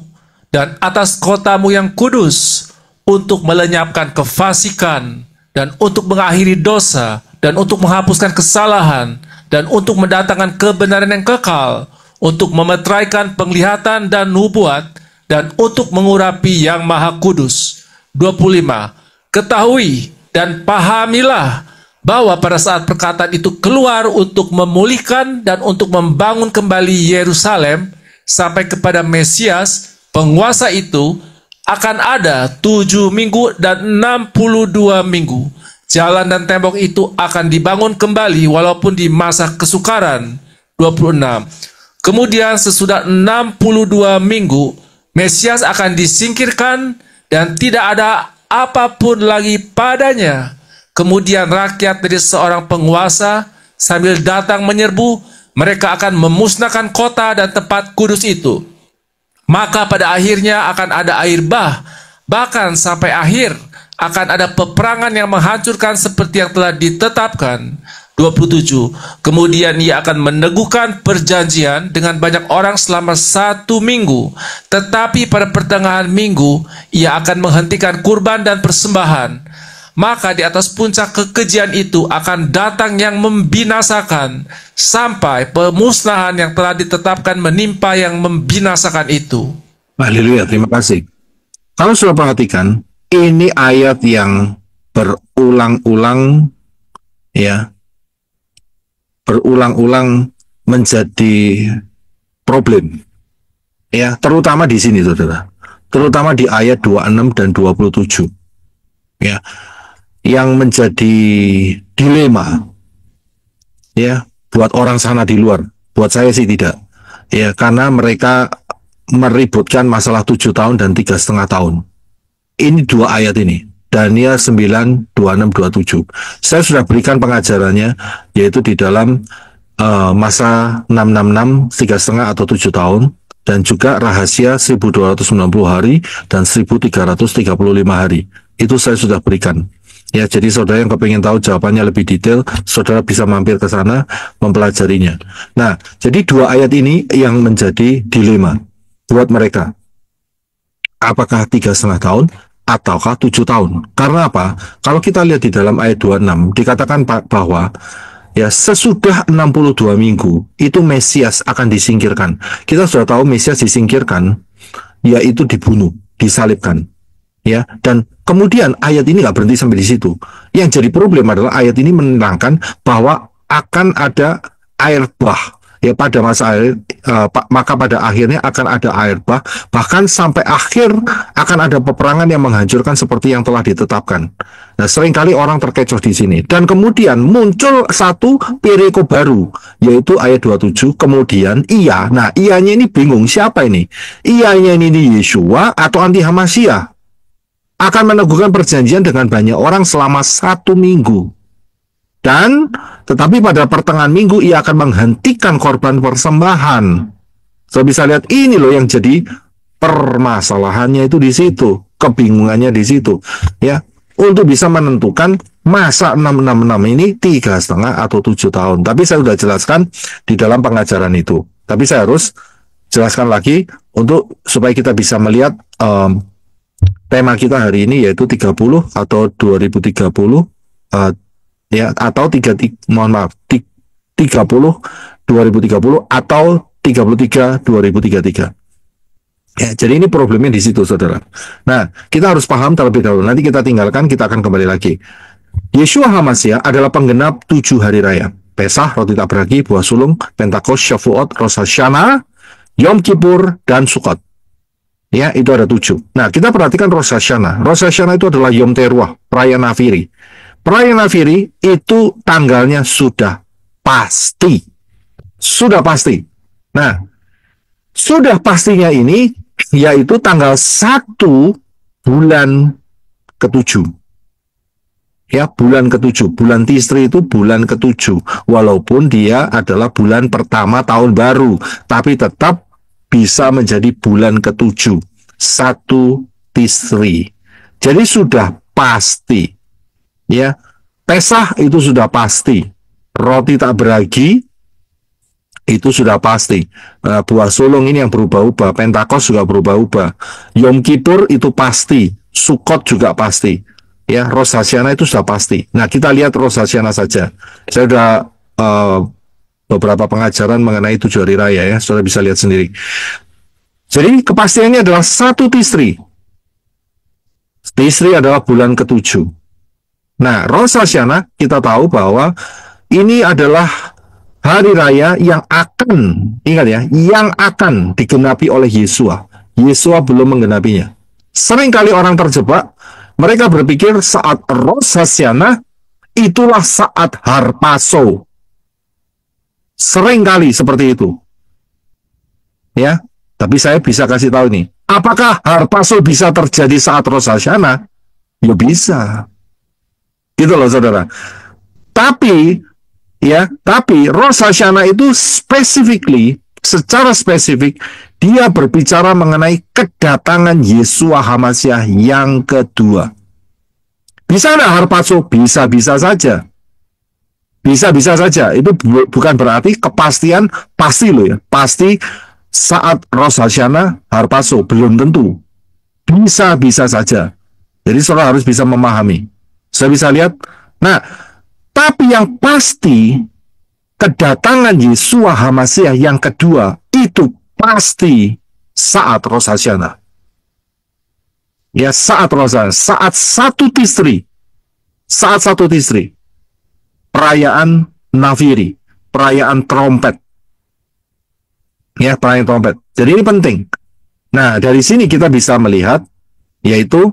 dan atas kotamu yang kudus untuk melenyapkan kefasikan dan untuk mengakhiri dosa dan untuk menghapuskan kesalahan dan untuk mendatangkan kebenaran yang kekal, untuk memeteraikan penglihatan dan nubuat dan untuk mengurapi yang maha kudus. 25. Ketahui dan pahamilah bahwa pada saat perkataan itu keluar untuk memulihkan dan untuk membangun kembali Yerusalem sampai kepada Mesias, penguasa itu akan ada 7 minggu dan 62 minggu. Jalan dan tembok itu akan dibangun kembali walaupun di masa kesukaran. 26. Kemudian sesudah 62 minggu, Mesias akan disingkirkan dan tidak ada apapun lagi padanya. Kemudian rakyat dari seorang penguasa sambil datang menyerbu, mereka akan memusnahkan kota dan tempat kudus itu. Maka pada akhirnya akan ada air bah, bahkan sampai akhir akan ada peperangan yang menghancurkan seperti yang telah ditetapkan. 27. Kemudian ia akan meneguhkan perjanjian dengan banyak orang selama 1 minggu. Tetapi pada pertengahan minggu, ia akan menghentikan kurban dan persembahan. Maka di atas puncak kekejian itu akan datang yang membinasakan, sampai pemusnahan yang telah ditetapkan menimpa yang membinasakan itu. Haleluya, terima kasih. Kalau sudah perhatikan, ini ayat yang berulang-ulang, ya, berulang-ulang menjadi problem, ya, terutama di sini, saudara, terutama di ayat 26 dan 27, ya, yang menjadi dilema, ya, buat orang sana di luar. Buat saya sih tidak, ya, karena mereka meributkan masalah 7 tahun dan 3,5 tahun. Ini 2 ayat ini, Daniel 9, 26, 27. Saya sudah berikan pengajarannya, yaitu di dalam masa 666, 3,5 atau 7 tahun, dan juga rahasia 1290 hari dan 1335 hari. Itu saya sudah berikan. Ya, jadi saudara yang kepingin tahu jawabannya lebih detail, saudara bisa mampir ke sana mempelajarinya. Nah, jadi 2 ayat ini yang menjadi dilema buat mereka. Apakah 3,5 tahun ataukah 7 tahun? Karena apa? Kalau kita lihat di dalam ayat 26, dikatakan bahwa ya sesudah 62 minggu itu Mesias akan disingkirkan. Kita sudah tahu Mesias disingkirkan, yaitu dibunuh, disalibkan. Ya, dan kemudian ayat ini nggak berhenti sampai di situ. Yang jadi problem adalah ayat ini menerangkan bahwa akan ada air bah. Ya, pada masa akhir, maka pada akhirnya akan ada air bah, bahkan sampai akhir akan ada peperangan yang menghancurkan seperti yang telah ditetapkan. Nah, seringkali orang terkecoh di sini. Dan kemudian muncul satu perikop baru, yaitu ayat 27. Kemudian ia, nah ianya ini bingung, siapa ini? Ianya ini Yeshua atau anti Hamasya akan meneguhkan perjanjian dengan banyak orang selama 1 minggu. Dan tetapi pada pertengahan minggu ia akan menghentikan korban persembahan. So bisa lihat ini loh yang jadi permasalahannya itu di situ, kebingungannya di situ. Ya, untuk bisa menentukan masa 666 ini 3,5 atau 7 tahun. Tapi saya sudah jelaskan di dalam pengajaran itu. Tapi saya harus jelaskan lagi untuk supaya kita bisa melihat tema kita hari ini, yaitu 30 atau 2030, ya, atau 30 2030 atau 33 2033. Ya, jadi ini problemnya di situ, saudara. Nah, kita harus paham terlebih dahulu. Nanti kita tinggalkan, kita akan kembali lagi. Yeshua HaMashiach adalah penggenap 7 hari raya: Pesah, roti tak beragi, buah sulung, Pentakos, Shavuot, Rosh Hashanah, Yom Kippur, dan Sukkot. Ya, itu ada 7. Nah, kita perhatikan Rosh Hashanah. Rosh Hashanah itu adalah Yom Teruah, perayaan Nafiri. Perayaan Nafiri itu tanggalnya sudah pasti. Sudah pasti. Nah, sudah pastinya ini yaitu tanggal 1 bulan ke-7. Ya, bulan ke-7. Bulan Tisri itu bulan ke-7. Walaupun dia adalah bulan pertama tahun baru, tapi tetap bisa menjadi bulan ke-7, 1 Tisri. Jadi sudah pasti. Ya, Pesah itu sudah pasti. Roti tak beragi Itu sudah pasti. Buah sulung ini yang berubah-ubah, Pentakos juga berubah-ubah. Yom Kippur itu pasti, Sukot juga pasti. Ya, Rosh Hashanah itu sudah pasti. Nah, kita lihat Rosh Hashanah saja. Saya sudah beberapa pengajaran mengenai 7 hari raya ya, saudara bisa lihat sendiri. Jadi kepastiannya adalah 1 Tisri. Tisri adalah bulan ke-7. Nah, Rosh Hashanah kita tahu bahwa ini adalah hari raya yang akan, ingat ya, yang akan digenapi oleh Yesua. Yesua belum menggenapinya. Seringkali orang terjebak, mereka berpikir saat Rosh Hashanah itulah saat Harpaso. Seringkali seperti itu. Ya, tapi saya bisa kasih tahu nih, apakah Harpaso bisa terjadi saat Rosh Hashanah? Ya bisa. Gitu loh saudara. Tapi Rosh Hashanah itu secara spesifik, dia berbicara mengenai kedatangan Yesua HaMasyiah yang kedua. Bisa nggak Harpaso? Bisa-bisa saja. Bisa-bisa saja. Itu bukan berarti kepastian pasti loh ya. Pasti saat Rosh Hashanah Harpaso. Belum tentu. Bisa-bisa saja. Jadi saudara harus bisa memahami. Saya bisa lihat. Nah, tapi yang pasti kedatangan Yesua HaMasyiah yang kedua itu pasti saat Rosh Hashanah. Ya, saat Rosh Hashanah, saat 1 Tisri. Saat 1 Tisri. Perayaan Nafiri, perayaan trompet. Ya, perayaan trompet. Jadi ini penting. Nah, dari sini kita bisa melihat yaitu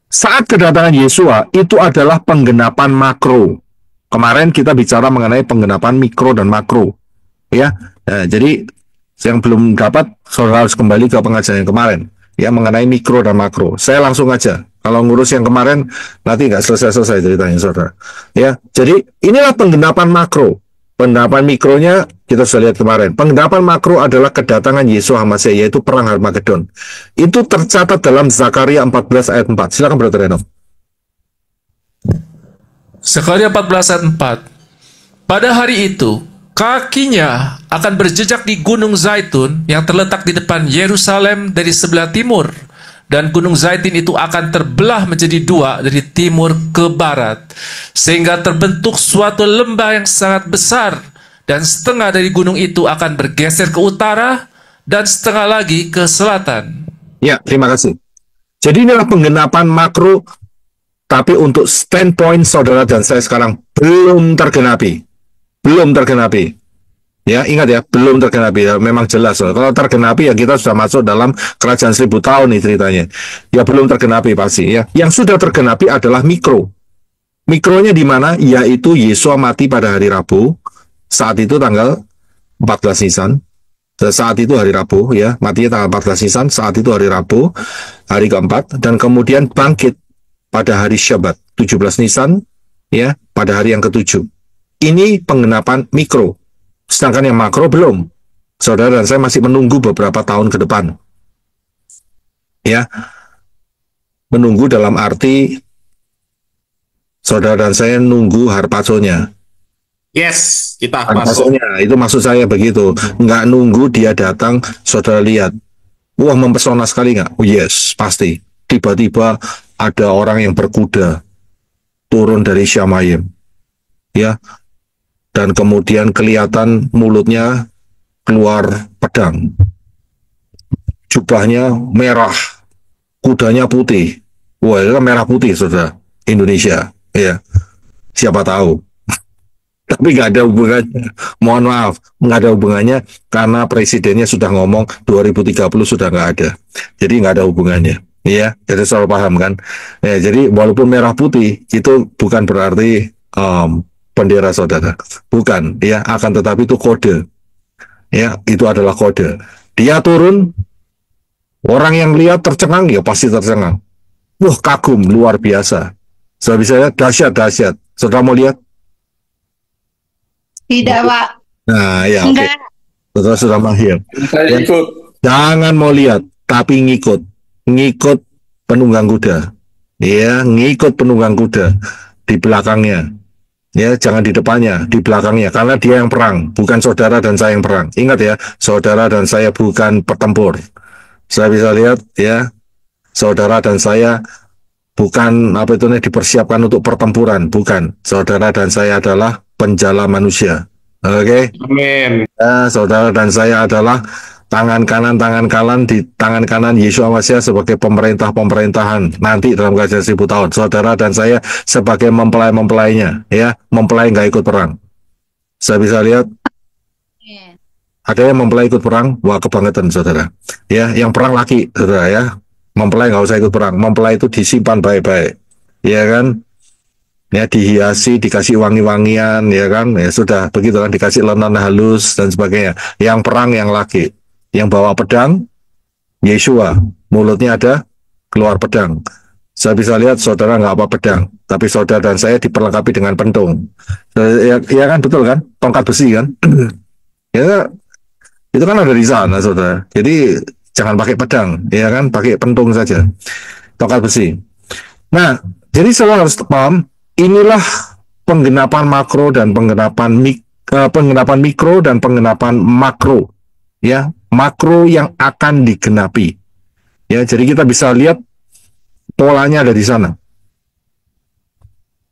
saat kedatangan Yesua itu adalah penggenapan makro. Kemarin kita bicara mengenai penggenapan mikro dan makro. Ya, jadi yang belum dapat, saudara harus kembali ke pengajaran yang kemarin. Ya, mengenai mikro dan makro. Saya langsung aja. Kalau ngurus yang kemarin, nanti nggak selesai-selesai ceritanya, saudara. Ya, jadi inilah penggenapan makro. Penggenapan mikronya kita sudah lihat kemarin. Penggenapan makro adalah kedatangan Yesua HaMasyiah, yaitu perang Harmagedon. Itu tercatat dalam Zakaria 14 ayat 4. Silakan Brother Reno. Zakaria 14 ayat 4. Pada hari itu, kakinya akan berjejak di Gunung Zaitun yang terletak di depan Yerusalem dari sebelah timur. Dan Gunung Zaitun itu akan terbelah menjadi 2 dari timur ke barat, sehingga terbentuk suatu lembah yang sangat besar, dan setengah dari gunung itu akan bergeser ke utara, dan setengah lagi ke selatan. Ya, terima kasih. Jadi inilah penggenapan makro, tapi untuk standpoint saudara dan saya sekarang belum tergenapi. Belum tergenapi. Ya, ingat ya, belum tergenapi. Ya, memang jelas. Kalau tergenapi ya kita sudah masuk dalam kerajaan 1000 tahun nih ceritanya. Ya, belum tergenapi pasti ya. Yang sudah tergenapi adalah mikro. Mikronya di mana? Yaitu Yesua mati pada hari Rabu. Saat itu tanggal 14 Nisan. Saat itu hari Rabu ya. Matinya tanggal 14 Nisan. Saat itu hari Rabu, hari keempat. Dan kemudian bangkit pada hari Syabat 17 Nisan ya, pada hari yang ke-7. Ini penggenapan mikro. Sedangkan yang makro belum. Saudara dan saya masih menunggu beberapa tahun ke depan. Ya. Menunggu dalam arti saudara dan saya nunggu Harpasonya. Yes, kita masuk. Harpasonya, itu maksud saya begitu. Nggak nunggu dia datang, saudara lihat. Wah, mempesona sekali nggak? Oh yes, pasti. Tiba-tiba ada orang yang berkuda turun dari Syamayim. Ya. Dan kemudian kelihatan mulutnya keluar pedang. Jubahnya merah, kudanya putih. Wah, itu merah putih, saudara. Indonesia, ya. Siapa tahu. Tapi nggak ada hubungannya. Mohon maaf, nggak ada hubungannya karena presidennya sudah ngomong 2030 sudah nggak ada. Jadi nggak ada hubungannya. Ya, jadi selalu paham kan. Ya, jadi walaupun merah putih itu bukan berarti bendera saudara, bukan, ya, akan tetapi itu kode, ya, itu adalah kode. Dia turun, orang yang lihat tercengang, ya pasti tercengang. Wah, kagum, luar biasa. Sudah bisa lihat, dahsyat. Saudara mau lihat? Tidak, Pak. Nah, ya, oke. Enggak. Saudara sudah mahir. Saya ikut. Jangan mau lihat, tapi ngikut penunggang kuda, ya, ngikut penunggang kuda di belakangnya. Ya, jangan di depannya, di belakangnya, karena dia yang perang, bukan saudara dan saya yang perang. Ingat ya, saudara dan saya bukan petempur. Saya bisa lihat ya, saudara dan saya bukan apa itu nih dipersiapkan untuk pertempuran, bukan. Saudara dan saya adalah penjala manusia. Oke. Amin. Saudara dan saya adalah tangan kanan di tangan kanan Yesua Masih sebagai pemerintahan nanti dalam kerajaan 1000 tahun. Saudara dan saya sebagai mempelai-mempelainya, ya, mempelai nggak ikut perang. Saya bisa lihat ada yang mempelai ikut perang, wah kebangetan saudara. Ya, yang perang laki, saudara ya. Mempelai nggak usah ikut perang. Mempelai itu disimpan baik-baik, ya kan? Ya, dihiasi, dikasih wangi-wangian, ya kan? Ya sudah, begitu kan, dikasih lenan halus dan sebagainya. Yang perang yang laki, yang bawa pedang, Yesua, mulutnya ada keluar pedang. Saya bisa lihat saudara nggak apa pedang, tapi saudara dan saya diperlengkapi dengan pentung. Ya kan, betul kan? Tongkat besi kan? Ya, itu kan ada di sana, saudara. Jadi jangan pakai pedang, ya kan, pakai pentung saja, tongkat besi. Nah, jadi saudara harus paham, inilah penggenapan makro dan penggenapan mikro dan penggenapan makro, ya, makro yang akan digenapi, ya. Jadi kita bisa lihat polanya ada di sana,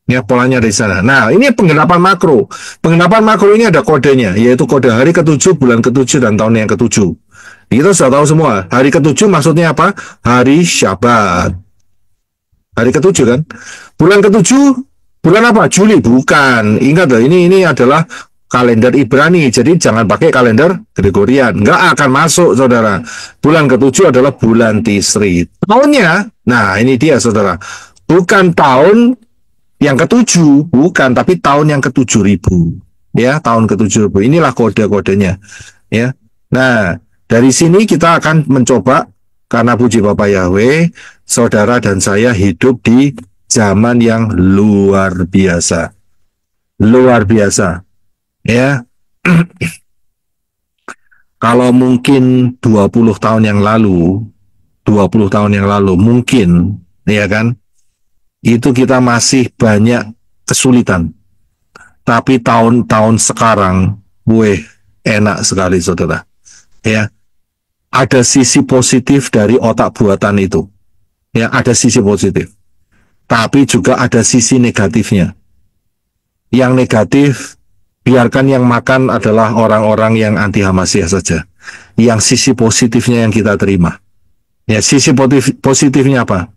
ya, polanya ada di sana. Nah, ini penggenapan makro. Penggenapan makro ini ada kodenya, yaitu kode hari ke-7, bulan ke-7, dan tahun yang ke-7. Kita sudah tahu semua. Hari ke-7 maksudnya apa? Hari Syabat. Hari ke-7 kan? Bulan ke-7, bulan apa? Juli, bukan. Ingat loh, ini adalah kalender Ibrani. Jadi jangan pakai kalender Gregorian. Nggak akan masuk, saudara. Bulan ke-7 adalah bulan Tisri. Tahunnya, nah ini dia, saudara. Bukan tahun yang ke-7, bukan, tapi tahun yang ke-7.000. Ya, tahun ke-7.000. Inilah kode-kodenya. Ya. Nah, dari sini kita akan mencoba, karena puji Bapak Yahweh, saudara dan saya hidup di zaman yang luar biasa. Luar biasa. Ya. Kalau mungkin 20 tahun yang lalu, mungkin, ya kan, itu kita masih banyak kesulitan. Tapi tahun-tahun sekarang, enak sekali, saudara. Ya, ada sisi positif dari otak buatan itu. Ya, ada sisi positif. Tapi juga ada sisi negatifnya. Yang negatif, biarkan yang makan adalah orang-orang yang anti Hamasiah saja. Yang sisi positifnya yang kita terima. Ya, sisi positifnya apa?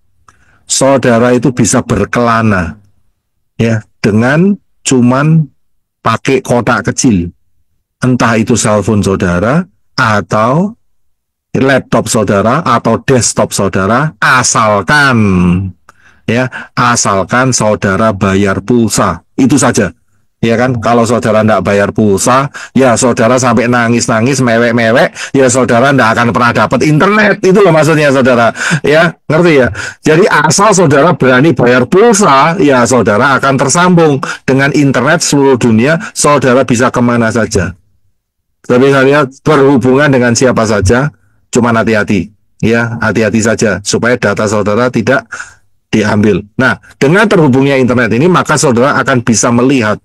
Saudara itu bisa berkelana, ya, dengan cuman pakai kotak kecil. Entah itu cellphone saudara, atau laptop saudara, atau desktop saudara, asalkan saudara bayar pulsa, itu saja. Ya kan, kalau saudara tidak bayar pulsa, ya saudara sampai nangis-nangis, mewek-mewek, ya saudara tidak akan pernah dapat internet. Itu loh maksudnya, saudara. Ya, ngerti ya? Jadi asal saudara berani bayar pulsa, ya saudara akan tersambung dengan internet seluruh dunia, saudara bisa kemana saja. Tapi saya berhubungan dengan siapa saja, cuma hati-hati, ya, hati-hati saja supaya data saudara tidak diambil. Nah, dengan terhubungnya internet ini, maka saudara akan bisa melihat,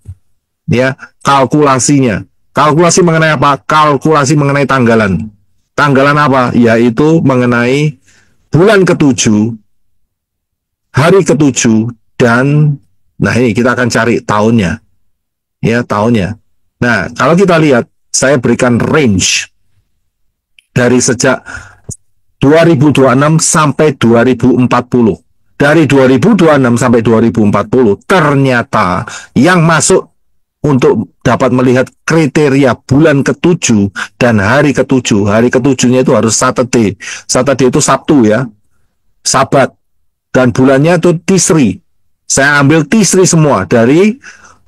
ya, kalkulasinya. Kalkulasi mengenai apa? Kalkulasi mengenai tanggalan. Tanggalan apa? Yaitu mengenai bulan ke-7, hari ke-7, dan nah ini kita akan cari tahunnya, ya, tahunnya. Nah, kalau kita lihat, saya berikan range dari sejak 2026 sampai 2040. Dari 2026 sampai 2040, ternyata yang masuk untuk dapat melihat kriteria bulan ke-7 dan hari ke-7. Hari ke-7-nya itu harus Saturday. Saturday itu Sabtu, ya. Sabat. Dan bulannya itu Tisri. Saya ambil Tisri semua dari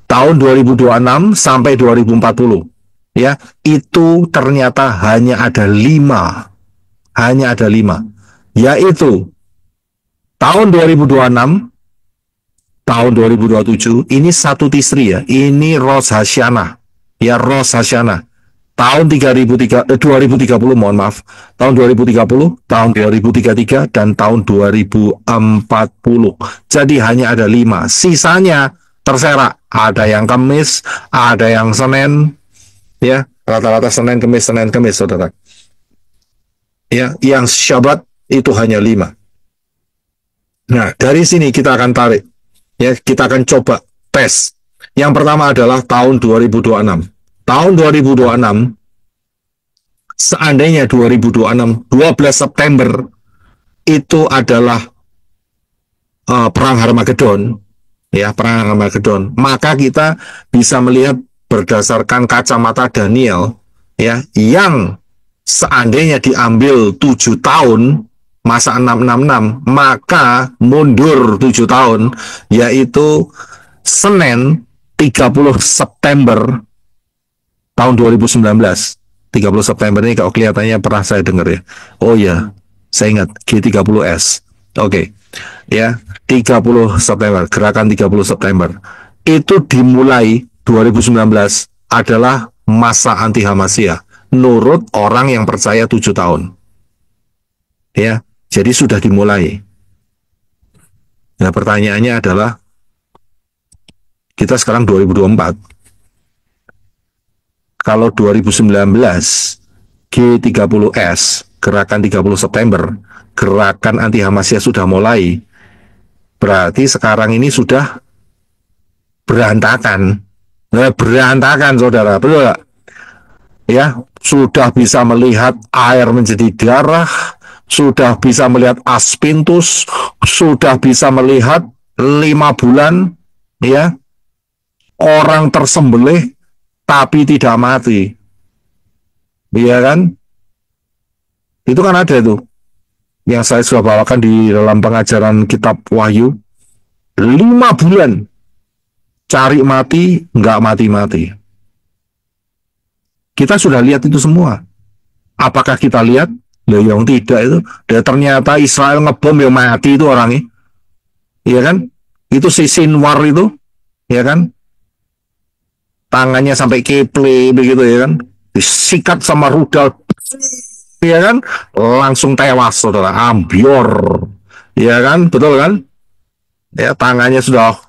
tahun 2026 sampai 2040. Ya, itu ternyata hanya ada 5. Hanya ada 5. Yaitu tahun 2026, tahun 2027, ini satu Tisri, ya. Ini Rosh Hashanah. Ya, Rosh Hashanah. Tahun 2030, mohon maaf. Tahun 2030, tahun 2033, dan tahun 2040. Jadi hanya ada 5. Sisanya terserah. Ada yang Kamis, ada yang Senin, ya, rata-rata Senin Kamis, saudara. Ya, yang Syabat itu hanya 5. Nah, dari sini kita akan tarik, ya, kita akan coba tes. Yang pertama adalah tahun 2026. Tahun 2026, seandainya 2026 12 September itu adalah perang Harmagedon, ya, perang Harmagedon, maka kita bisa melihat berdasarkan kacamata Daniel, ya, yang seandainya diambil 7 tahun masa 666, maka mundur 7 tahun, yaitu Senin 30 September tahun 2019. 30 September ini kalau kelihatannya pernah saya dengar, ya. Oh ya, saya ingat G30S. Oke. Ya, 30 September, gerakan 30 September. Itu dimulai 2019 adalah masa anti Hamasiyah. Menurut orang yang percaya 7 tahun. Ya, jadi sudah dimulai. Nah, pertanyaannya adalah kita sekarang 2024. Kalau 2019 G30S, gerakan 30 September, gerakan anti Hamasiyah sudah mulai, berarti sekarang ini sudah berantakan. Nah, berantakan, saudara, betul gak? Ya, sudah bisa melihat air menjadi darah, sudah bisa melihat aspintus, sudah bisa melihat 5 bulan, ya, orang tersembelih tapi tidak mati, iya kan? Itu kan ada itu yang saya sudah bawakan di dalam pengajaran kitab Wahyu. 5 bulan cari mati, nggak mati-mati. Kita sudah lihat itu semua. Apakah kita lihat? Loh, yang tidak itu. Dan ternyata Israel ngebom yang mati itu orangnya. Iya kan? Itu si Sinwar itu, ya kan? Tangannya sampai keple begitu, ya kan? Disikat sama rudal, ya kan? Langsung tewas, saudara. Ambior, ya kan? Betul kan? Ya, tangannya sudah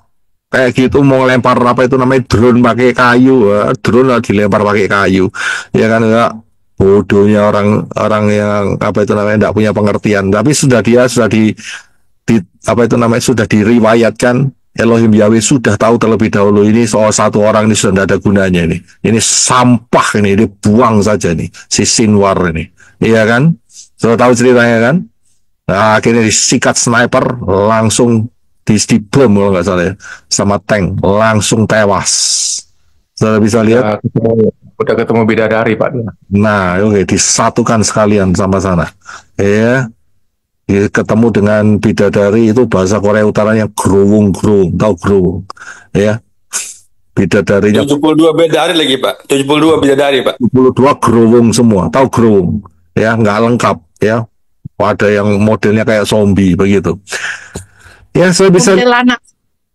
kayak gitu, mau lempar apa itu namanya drone pakai kayu, drone dilempar pakai kayu, ya kan? Ya, bodohnya orang yang apa itu namanya tidak punya pengertian. Tapi sudah apa itu namanya sudah diriwayatkan, Elohim Yahweh sudah tahu terlebih dahulu ini soal satu orang ini sudah tidak ada gunanya ini sampah ini buang saja nih si Sinwar ini, iya kan? Sudah tahu ceritanya kan? Nah, akhirnya disikat sniper, langsung dibom kalau nggak salah ya, sama tank, langsung tewas. Sudah bisa lihat? Udah ketemu bidadari, Pak. Nah, oke, disatukan sekalian sama sana. Ya, ketemu dengan bidadari itu bahasa Korea Utaranya growung, tahu growung? Ya, bidadarinya 72 bidadari lagi, Pak. 72 bidadari, Pak. 72 growung semua, tahu growung? Ya, nggak lengkap, ya. Ada yang modelnya kayak zombie begitu. Ya, saya bisa.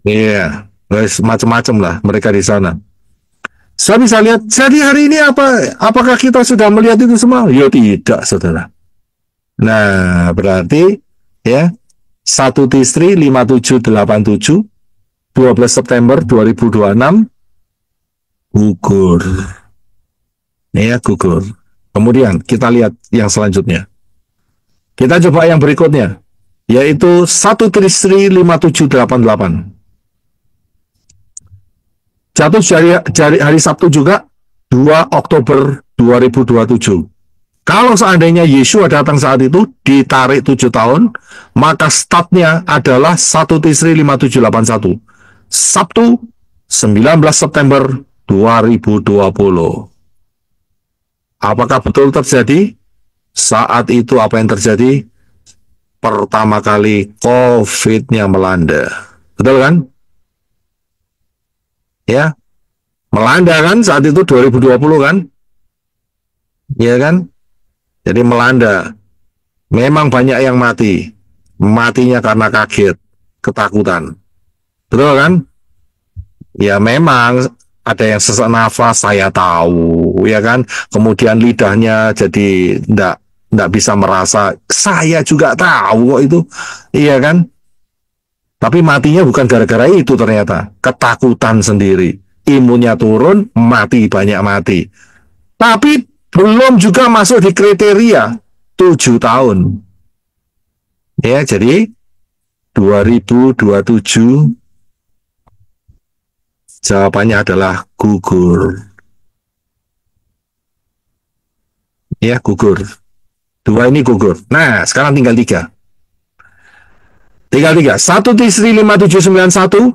Iya, macam-macam lah mereka di sana. Saya bisa lihat. Jadi hari ini apakah kita sudah melihat itu semua? Ya tidak, saudara. Nah, berarti ya 1 Tisri 5787 12 September 2026 gugur. Ya, gugur. Kemudian kita lihat yang selanjutnya. Kita coba yang berikutnya, yaitu 1 Tisri 5788. Jatuh hari Sabtu juga 2 Oktober 2027. Kalau seandainya Yesua datang saat itu, ditarik 7 tahun, maka startnya adalah 1 Tisri 5781. Sabtu 19 September 2020. Apakah betul terjadi? Saat itu apa yang terjadi? Pertama kali COVID-nya melanda. Betul kan? Ya, melanda kan saat itu 2020 kan? Ya kan? Jadi melanda. Memang banyak yang mati. Matinya karena kaget, ketakutan. Betul kan? Ya memang ada yang sesak nafas, saya tahu, ya kan? Kemudian lidahnya jadi enggak bisa merasa. Saya juga tahu kok itu. Iya kan? Tapi matinya bukan gara-gara itu ternyata. Ketakutan sendiri. Imunnya turun, mati, banyak mati. Tapi belum juga masuk di kriteria 7 tahun. Ya, jadi 2027 jawabannya adalah gugur. Ya, gugur. 2 ini gugur. Nah, sekarang tinggal 3. Tinggal 3. 1 Tisri 5791,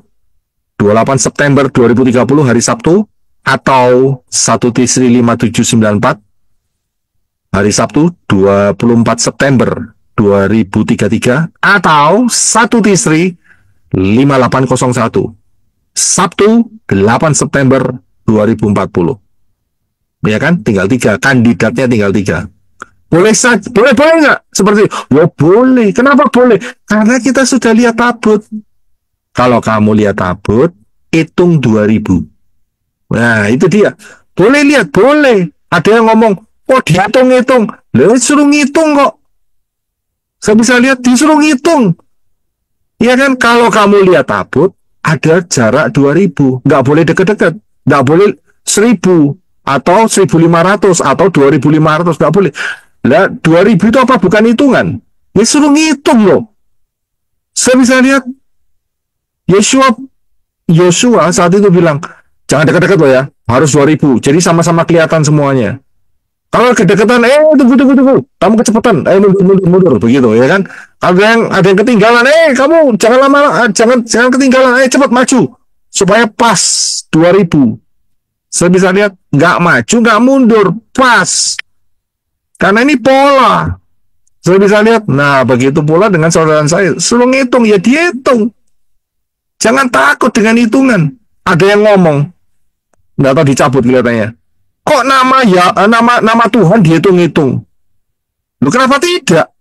28 September 2030 hari Sabtu, atau 1 Tisri 5794, hari Sabtu 24 September 2033, atau 1 Tisri 5801, Sabtu 8 September 2040. Ya kan? Tinggal 3. Kandidatnya tinggal 3. Boleh saja, boleh nggak? Seperti, ya boleh. Kenapa boleh? Karena kita sudah lihat tabut. Kalau kamu lihat tabut, hitung 2000. Nah, itu dia. Boleh lihat, boleh. Ada yang ngomong, oh dihitung-hitung. Loh, suruh ngitung kok. Saya bisa lihat, disuruh ngitung. Ya kan, kalau kamu lihat tabut, ada jarak 2000. Nggak boleh deket-deket. Nggak boleh 1000. Atau 1500. Atau 2500. Nggak boleh. Lah, 2000 itu apa? Bukan hitungan. Ya suruh ngitung loh. Saya bisa lihat Yosua saat itu bilang, jangan dekat-dekat loh ya, harus 2000. Jadi sama-sama kelihatan semuanya. Kalau kedekatan, tunggu. Kamu kecepatan, mundur, begitu ya kan. Ada yang ketinggalan, kamu jangan lama, jangan ketinggalan, cepat maju supaya pas 2000. Saya bisa lihat nggak maju, nggak mundur, pas. Karena ini pola. Saya bisa lihat. Nah, begitu pula dengan saudara saya. Suruh ngitung, ya dihitung. Jangan takut dengan hitungan. Ada yang ngomong, nggak tahu dicabut kelihatannya. Kok nama Tuhan dihitung-hitung? Loh, kenapa tidak?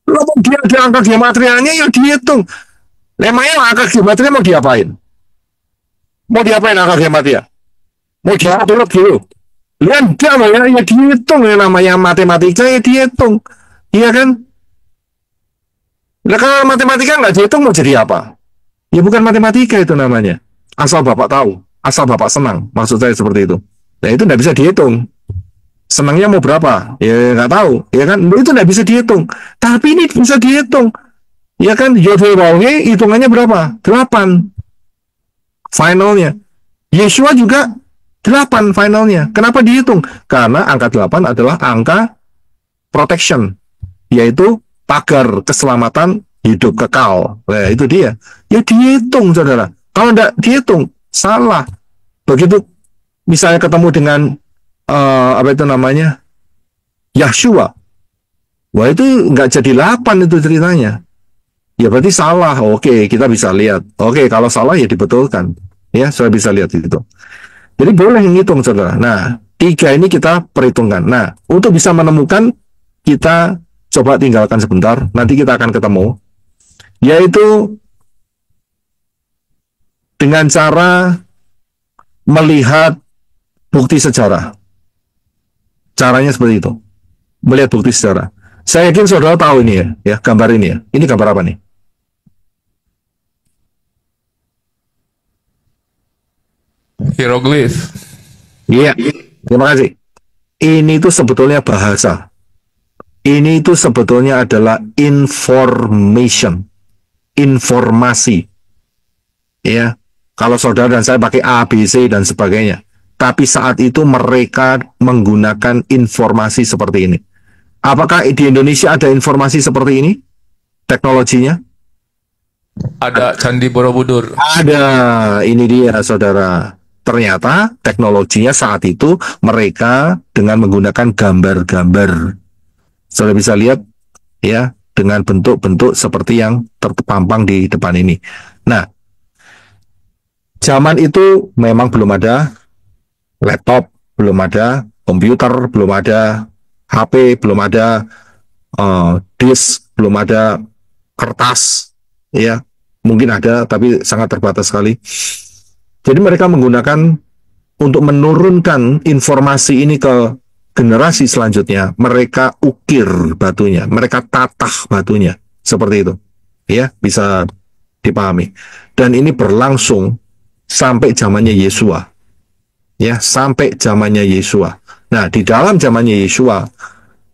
Loh, dia ada angka gematrianya, ya dihitung. Lemahnya angka gematria mau diapain? Mau diapain angka gematria? Mau diatur dulu? Lihat ya dihitung, ya namanya matematika ya dihitung, iya kan? Nah, kalau matematika nggak dihitung mau jadi apa? Ya bukan matematika itu namanya. Asal Bapak tahu, asal Bapak senang, maksud saya seperti itu. Nah itu nggak bisa dihitung. Senangnya mau berapa? Ya nggak tahu, ya kan? Itu nggak bisa dihitung. Tapi ini bisa dihitung, ya kan? Yodhe hitungannya berapa? 8 finalnya. Yeshua juga 8 finalnya. Kenapa dihitung? Karena angka 8 adalah angka protection, yaitu pagar keselamatan hidup kekal. Nah, itu dia. Ya dihitung, saudara. Kalau tidak dihitung, salah. Begitu misalnya ketemu dengan Yahshua. Wah, itu nggak jadi 8 itu ceritanya. Ya berarti salah. Oke, kita bisa lihat. Oke, kalau salah ya dibetulkan. Ya, saya bisa lihat itu. Jadi boleh ngitung, saudara. Nah, 3 ini kita perhitungkan. Nah, untuk bisa menemukan, kita coba tinggalkan sebentar. Nanti kita akan ketemu. Yaitu dengan cara melihat bukti sejarah. Caranya seperti itu. Melihat bukti sejarah. Saya yakin saudara tahu ini ya, gambar ini ya. Ini gambar apa nih? Hieroglif. Iya, terima kasih. Ini itu sebetulnya bahasa. Ini itu sebetulnya adalah information, informasi. Ya, kalau saudara dan saya pakai A, B, C dan sebagainya. Tapi saat itu mereka menggunakan informasi seperti ini. Apakah di Indonesia ada informasi seperti ini? Teknologinya? Ada Candi Borobudur. Ada, ini dia saudara. Ternyata teknologinya saat itu mereka dengan menggunakan gambar-gambar. Saudara bisa lihat ya, dengan bentuk-bentuk seperti yang terpampang di depan ini. Nah, zaman itu memang belum ada laptop, belum ada komputer, belum ada HP, belum ada disk, belum ada kertas, ya. Mungkin ada, tapi sangat terbatas sekali. Jadi mereka menggunakan untuk menurunkan informasi ini ke generasi selanjutnya. Mereka ukir batunya, mereka tatah batunya, seperti itu. Ya, bisa dipahami. Dan ini berlangsung sampai zamannya Yesua. Ya, sampai zamannya Yesua. Nah, di dalam zamannya Yesua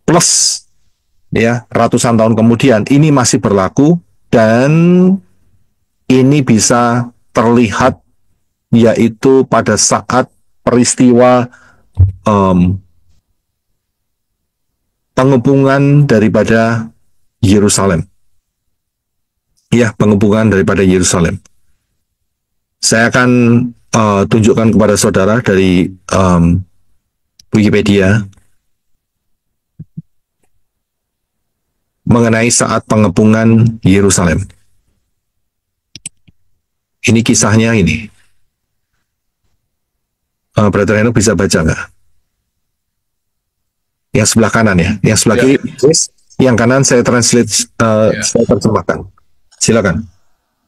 plus ya ratusan tahun kemudian ini masih berlaku, dan ini bisa terlihat yaitu pada saat peristiwa pengepungan daripada Yerusalem. Ya, pengepungan daripada Yerusalem. Saya akan tunjukkan kepada saudara dari Wikipedia mengenai saat pengepungan Yerusalem. Ini kisahnya ini. Brother Enoch bisa baca nggak? Yang sebelah kanan ya, yang sebelah kiri, yang kanan saya translate, saya terjemahkan. Silakan.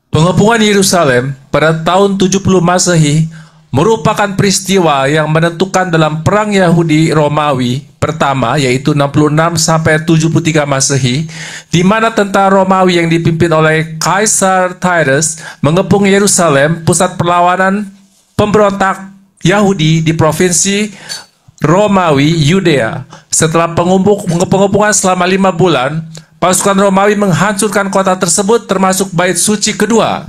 Pengepungan Yerusalem pada tahun 70 Masehi merupakan peristiwa yang menentukan dalam Perang Yahudi Romawi pertama, yaitu 66 sampai 73 Masehi, di mana tentara Romawi yang dipimpin oleh Kaisar Titus mengepung Yerusalem, pusat perlawanan pemberontak Yahudi di provinsi Romawi Yudea. Setelah pengepungan selama 5 bulan, pasukan Romawi menghancurkan kota tersebut termasuk bait suci kedua.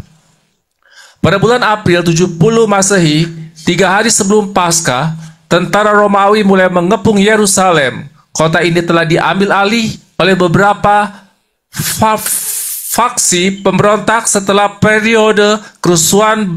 Pada bulan April 70 Masehi, 3 hari sebelum Paskah, tentara Romawi mulai mengepung Yerusalem. Kota ini telah diambil alih oleh beberapa faksi pemberontak setelah periode kerusuhan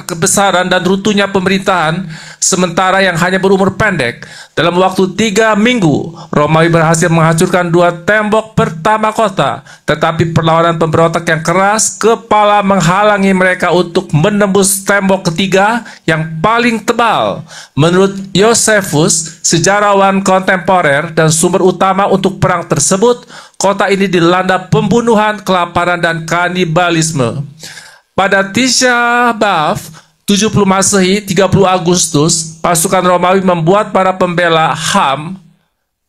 kebesaran dan runtuhnya pemerintahan sementara yang hanya berumur pendek. Dalam waktu 3 minggu, Romawi berhasil menghancurkan 2 tembok pertama kota, tetapi perlawanan pemberontak yang keras kepala menghalangi mereka untuk menembus tembok ketiga yang paling tebal. Menurut Josephus, sejarawan kontemporer dan sumber utama untuk perang tersebut, kota ini dilanda pembunuhan, kelaparan, dan kanibalisme. Pada Tisha B'Av 70 Masehi, 30 Agustus, pasukan Romawi membuat para pembela Ham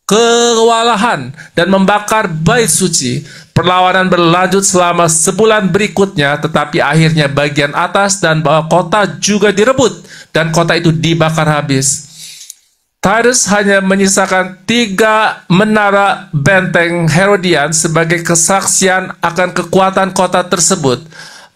kewalahan dan membakar bait suci. Perlawanan berlanjut selama sebulan berikutnya, tetapi akhirnya bagian atas dan bawah kota juga direbut dan kota itu dibakar habis. Titus hanya menyisakan 3 menara benteng Herodian sebagai kesaksian akan kekuatan kota tersebut.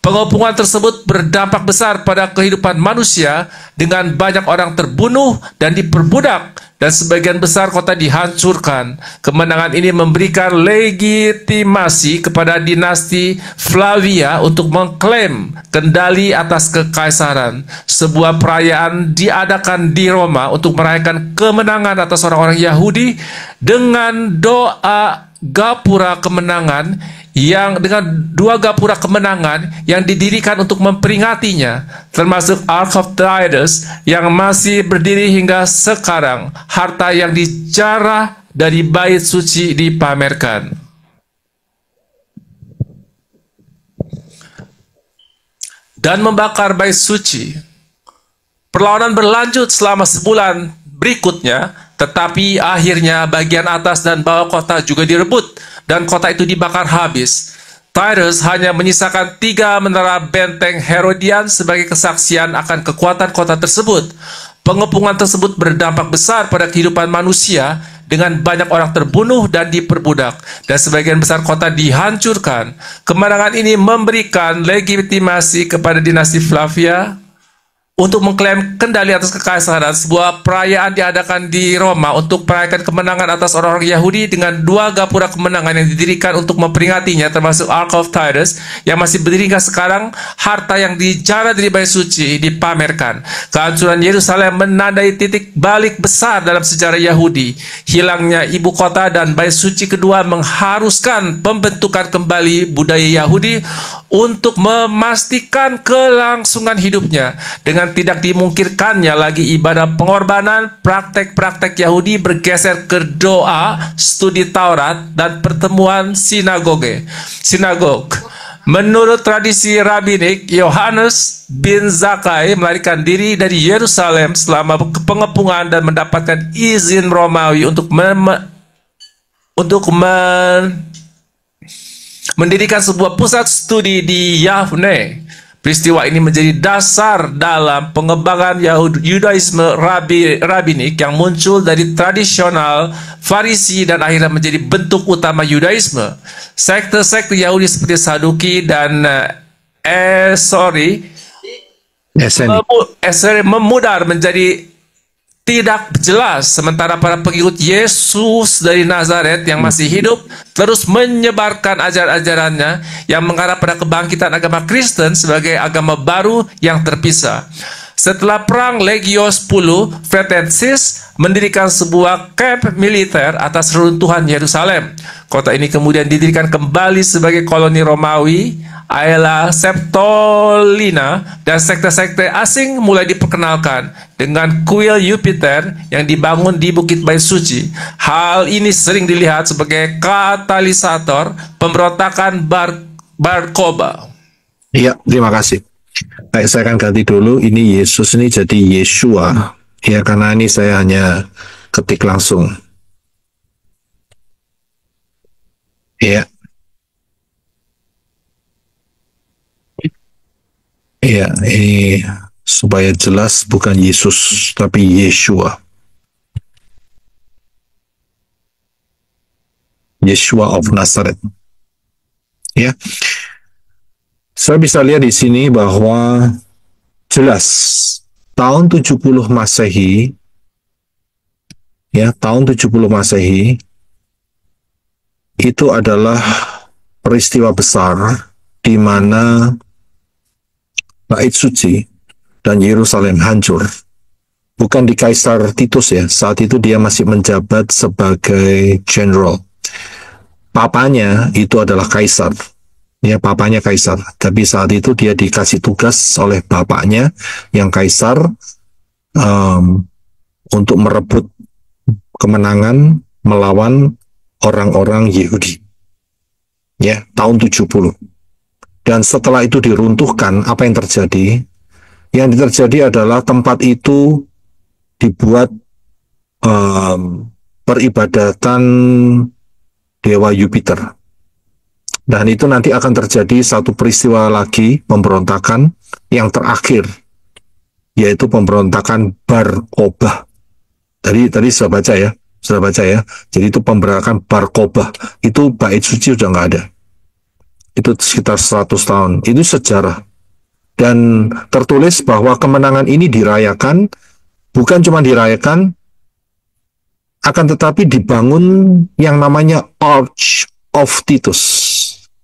Pengepungan tersebut berdampak besar pada kehidupan manusia dengan banyak orang terbunuh dan diperbudak, dan sebagian besar kota dihancurkan. Kemenangan ini memberikan legitimasi kepada dinasti Flavia untuk mengklaim kendali atas kekaisaran. Sebuah perayaan diadakan di Roma untuk merayakan kemenangan atas orang-orang Yahudi dengan doa gapura kemenangan, yang dengan 2 gapura kemenangan yang didirikan untuk memperingatinya, termasuk Ark of Titus yang masih berdiri hingga sekarang. Harta yang dijarah dari bait suci dipamerkan. Dan membakar bait suci. Perlawanan berlanjut selama sebulan berikutnya, tetapi akhirnya bagian atas dan bawah kota juga direbut dan kota itu dibakar habis. Titus hanya menyisakan 3 menara benteng Herodian sebagai kesaksian akan kekuatan kota tersebut. Pengepungan tersebut berdampak besar pada kehidupan manusia dengan banyak orang terbunuh dan diperbudak, dan sebagian besar kota dihancurkan. Kemenangan ini memberikan legitimasi kepada dinasti Flavia untuk mengklaim kendali atas kekaisaran. Sebuah perayaan diadakan di Roma untuk merayakan kemenangan atas orang-orang Yahudi dengan 2 gapura kemenangan yang didirikan untuk memperingatinya, termasuk Ark of Titus yang masih berdiri hingga sekarang. Harta yang dijarah dari bait suci dipamerkan. Kehancuran Yerusalem menandai titik balik besar dalam sejarah Yahudi. Hilangnya ibu kota dan bait suci kedua mengharuskan pembentukan kembali budaya Yahudi untuk memastikan kelangsungan hidupnya. Dengan tidak dimungkinkannya lagi ibadah pengorbanan, praktek-praktek Yahudi bergeser ke doa, studi Taurat, dan pertemuan sinagog. Menurut tradisi rabinik, Yohanes bin Zakkai melarikan diri dari Yerusalem selama pengepungan dan mendapatkan izin Romawi untuk mendirikan sebuah pusat studi di Yavne. Peristiwa ini menjadi dasar dalam pengembangan Yudaisme rabbinik yang muncul dari tradisional Farisi dan akhirnya menjadi bentuk utama Yudaisme. Sekte-sekte Yahudi seperti Saduki dan memudar menjadi tidak jelas, sementara para pengikut Yesus dari Nazaret yang masih hidup terus menyebarkan ajaran-ajarannya yang mengarah pada kebangkitan agama Kristen sebagai agama baru yang terpisah. Setelah perang Legio 10, Fretensis mendirikan sebuah kamp militer atas reruntuhan Yerusalem. Kota ini kemudian didirikan kembali sebagai koloni Romawi. Aela Septolina dan sekte-sekte asing mulai diperkenalkan dengan kuil Jupiter yang dibangun di Bukit Bait Suci. Hal ini sering dilihat sebagai katalisator pemberontakan Bar Kokhba. Iya, terima kasih. Baik, saya akan ganti dulu. Ini Yesus ini jadi Yeshua. Ya, karena ini saya hanya ketik langsung. Iya. Ya, ini supaya jelas bukan Yesus tapi Yeshua. Yeshua of Nazareth. Ya. Saya bisa lihat di sini bahwa jelas tahun 70 Masehi, ya, tahun 70 Masehi itu adalah peristiwa besar di mana Bait Suci dan Yerusalem hancur. Bukan di Kaisar Titus ya, saat itu dia masih menjabat sebagai jenderal. Papanya itu adalah Kaisar, ya, papanya Kaisar. Tapi saat itu dia dikasih tugas oleh bapaknya yang Kaisar untuk merebut kemenangan melawan orang-orang Yahudi. Ya, tahun 70. Dan setelah itu diruntuhkan, apa yang terjadi? Yang terjadi adalah tempat itu dibuat peribadatan Dewa Jupiter. Dan itu nanti akan terjadi satu peristiwa lagi, pemberontakan yang terakhir, yaitu pemberontakan Bar Kokhba. Tadi sudah baca ya, Jadi itu pemberontakan Bar Kokhba. Itu Bait Suci sudah nggak ada. Itu sekitar 100 tahun. Itu sejarah. Dan tertulis bahwa kemenangan ini dirayakan, bukan cuma dirayakan, akan tetapi dibangun yang namanya Arch of Titus.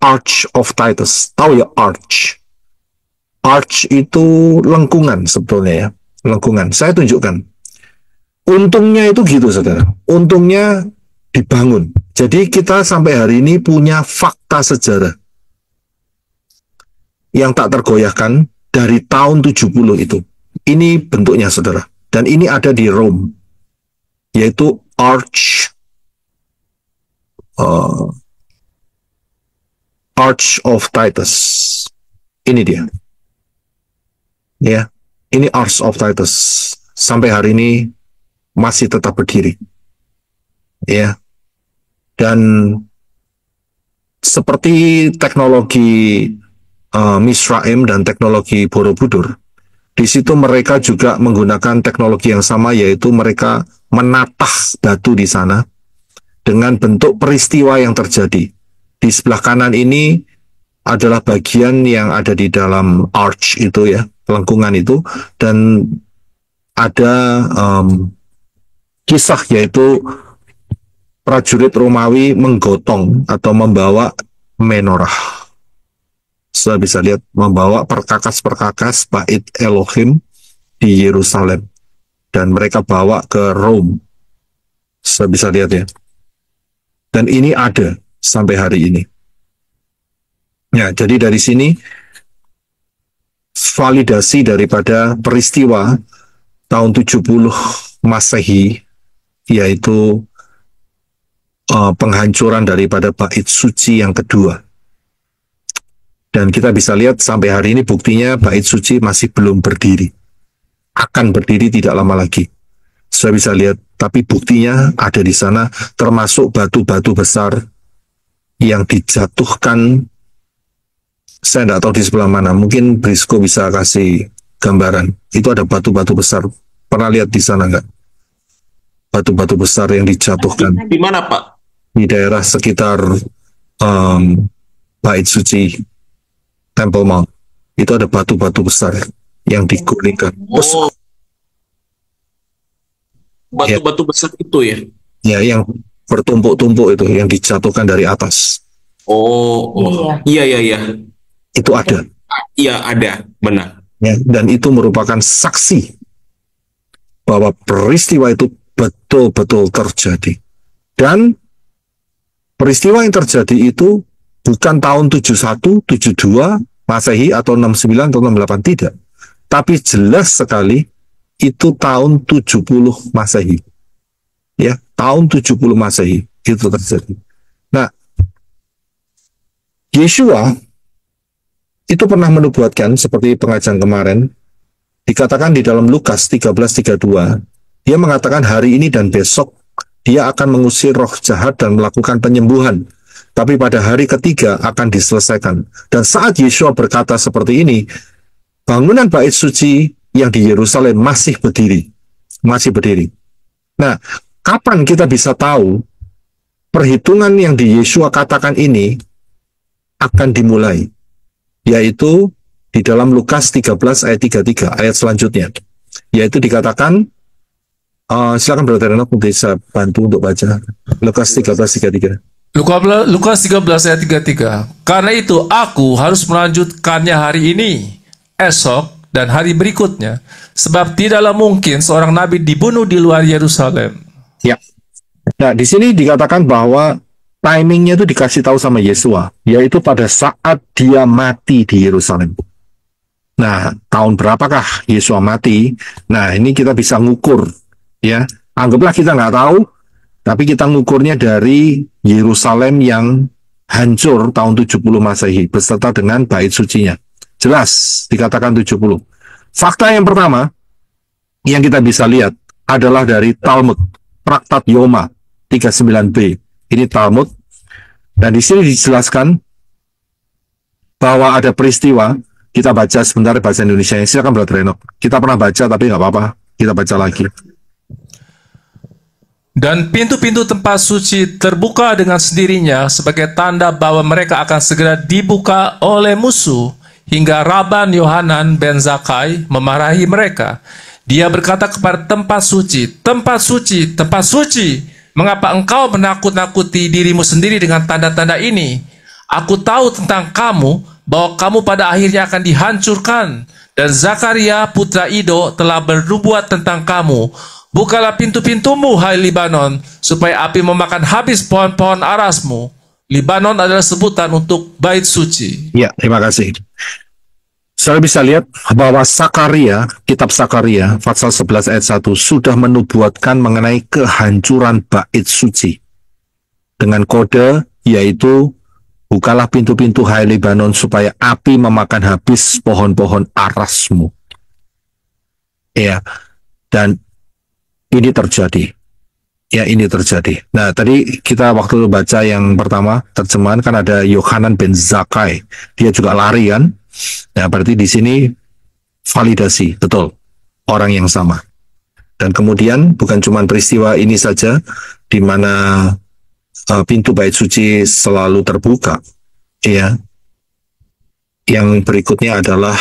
Arch of Titus. Tahu ya Arch? Arch itu lengkungan sebetulnya ya. Lengkungan. Saya tunjukkan. Untungnya itu gitu, saudara. Untungnya dibangun. Jadi kita sampai hari ini punya fakta sejarah yang tak tergoyahkan dari tahun 70 itu. Ini bentuknya, saudara. Dan ini ada di Rome, yaitu Arch of Titus. Ini dia. Ya, ini Arch of Titus. Sampai hari ini masih tetap berdiri. Ya. Dan seperti teknologi Misraim dan teknologi Borobudur, di situ mereka juga menggunakan teknologi yang sama, yaitu mereka menatah batu di sana dengan bentuk peristiwa yang terjadi. Di sebelah kanan ini adalah bagian yang ada di dalam arch itu ya, lengkungan itu, dan ada kisah yaitu prajurit Romawi menggotong atau membawa menorah. Saya bisa lihat membawa perkakas-perkakas bait Elohim di Yerusalem, dan mereka bawa ke Rome. Saya bisa lihat ya. Dan ini ada sampai hari ini. Ya, jadi dari sini validasi daripada peristiwa tahun 70 Masehi, yaitu penghancuran daripada bait suci yang kedua. Dan kita bisa lihat sampai hari ini buktinya bait suci masih belum berdiri. Akan berdiri tidak lama lagi. Saya bisa lihat, tapi buktinya ada di sana, termasuk batu-batu besar yang dijatuhkan. Saya tidak tahu di sebelah mana. Mungkin Brisco bisa kasih gambaran. Itu ada batu-batu besar. Pernah lihat di sana nggak? Batu-batu besar yang dijatuhkan Di mana, Pak? di daerah sekitar Bait Suci Temple Mount. Itu ada batu-batu besar yang digulingkan. Oh, batu-batu besar itu ya? Ya, yang bertumpuk-tumpuk itu, yang dijatuhkan dari atas. Iya, iya, iya. Itu ada. Iya, ada, benar. Ya, dan itu merupakan saksi bahwa peristiwa itu betul-betul terjadi. Dan peristiwa yang terjadi itu bukan tahun 71, 72 Masehi atau 69 atau 68, tidak. Tapi jelas sekali itu tahun 70 Masehi. Ya, tahun 70 Masehi itu terjadi. Nah, Yeshua itu pernah menubuatkan seperti pengajian kemarin, dikatakan di dalam Lukas 13:32, dia mengatakan hari ini dan besok dia akan mengusir roh jahat dan melakukan penyembuhan. Tapi pada hari ketiga akan diselesaikan. Dan saat Yeshua berkata seperti ini, bangunan bait suci yang di Yerusalem masih berdiri. Masih berdiri. Nah, kapan kita bisa tahu perhitungan yang di Yeshua katakan ini akan dimulai? Yaitu di dalam Lukas 13 ayat 33, ayat selanjutnya. Yaitu dikatakan, silakan Brother Renok bisa bantu untuk baca. Lukas 13:33. Lukas 13 ayat 33. Karena itu aku harus melanjutkannya hari ini, esok, dan hari berikutnya. Sebab tidaklah mungkin seorang nabi dibunuh di luar Yerusalem. Ya. Nah, di sini dikatakan bahwa timingnya itu dikasih tahu sama Yesua, yaitu pada saat dia mati di Yerusalem. Nah, tahun berapakah Yesua mati? Nah, ini kita bisa ngukur, ya. Anggaplah kita nggak tahu, tapi kita ngukurnya dari Yerusalem yang hancur tahun 70 Masehi, beserta dengan bait sucinya. Jelas, dikatakan 70. Fakta yang pertama, yang kita bisa lihat, adalah dari Talmud, Traktat Yoma, 39b. Ini Talmud, dan di sini dijelaskan bahwa ada peristiwa. Kita baca sebentar bahasa Indonesia. Silakan Brother Renok. Kita pernah baca tapi nggak apa-apa. Kita baca lagi. Dan pintu-pintu tempat suci terbuka dengan sendirinya sebagai tanda bahwa mereka akan segera dibuka oleh musuh, hingga Raban Yohanan ben Zakkai memarahi mereka. Dia berkata kepada tempat suci, tempat suci, tempat suci, mengapa engkau menakut-nakuti dirimu sendiri dengan tanda-tanda ini? Aku tahu tentang kamu, bahwa kamu pada akhirnya akan dihancurkan. Dan Zakaria putra Ido telah bernubuat tentang kamu. Bukalah pintu-pintumu, hai Libanon, supaya api memakan habis pohon-pohon arasmu. Libanon adalah sebutan untuk bait suci. Ya, terima kasih. Saya bisa lihat bahwa Zakaria, kitab Zakaria, pasal 11 ayat 1, sudah menubuatkan mengenai kehancuran bait suci. Dengan kode, yaitu, bukalah pintu-pintu hai Libanon, supaya api memakan habis pohon-pohon arasmu. Ya, dan ini terjadi. Ya, ini terjadi. Nah, tadi kita waktu baca yang pertama, terjemahan kan ada Yohanan ben Zakkai. Dia juga lari kan? Nah, berarti di sini validasi, betul. Orang yang sama. Dan kemudian bukan cuma peristiwa ini saja, di mana pintu bait suci selalu terbuka. Ya. Yang berikutnya adalah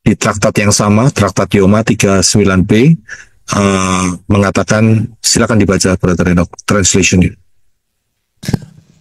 di traktat yang sama, Traktat Yoma 39b, mengatakan, silakan dibaca Brother Enoch, translation.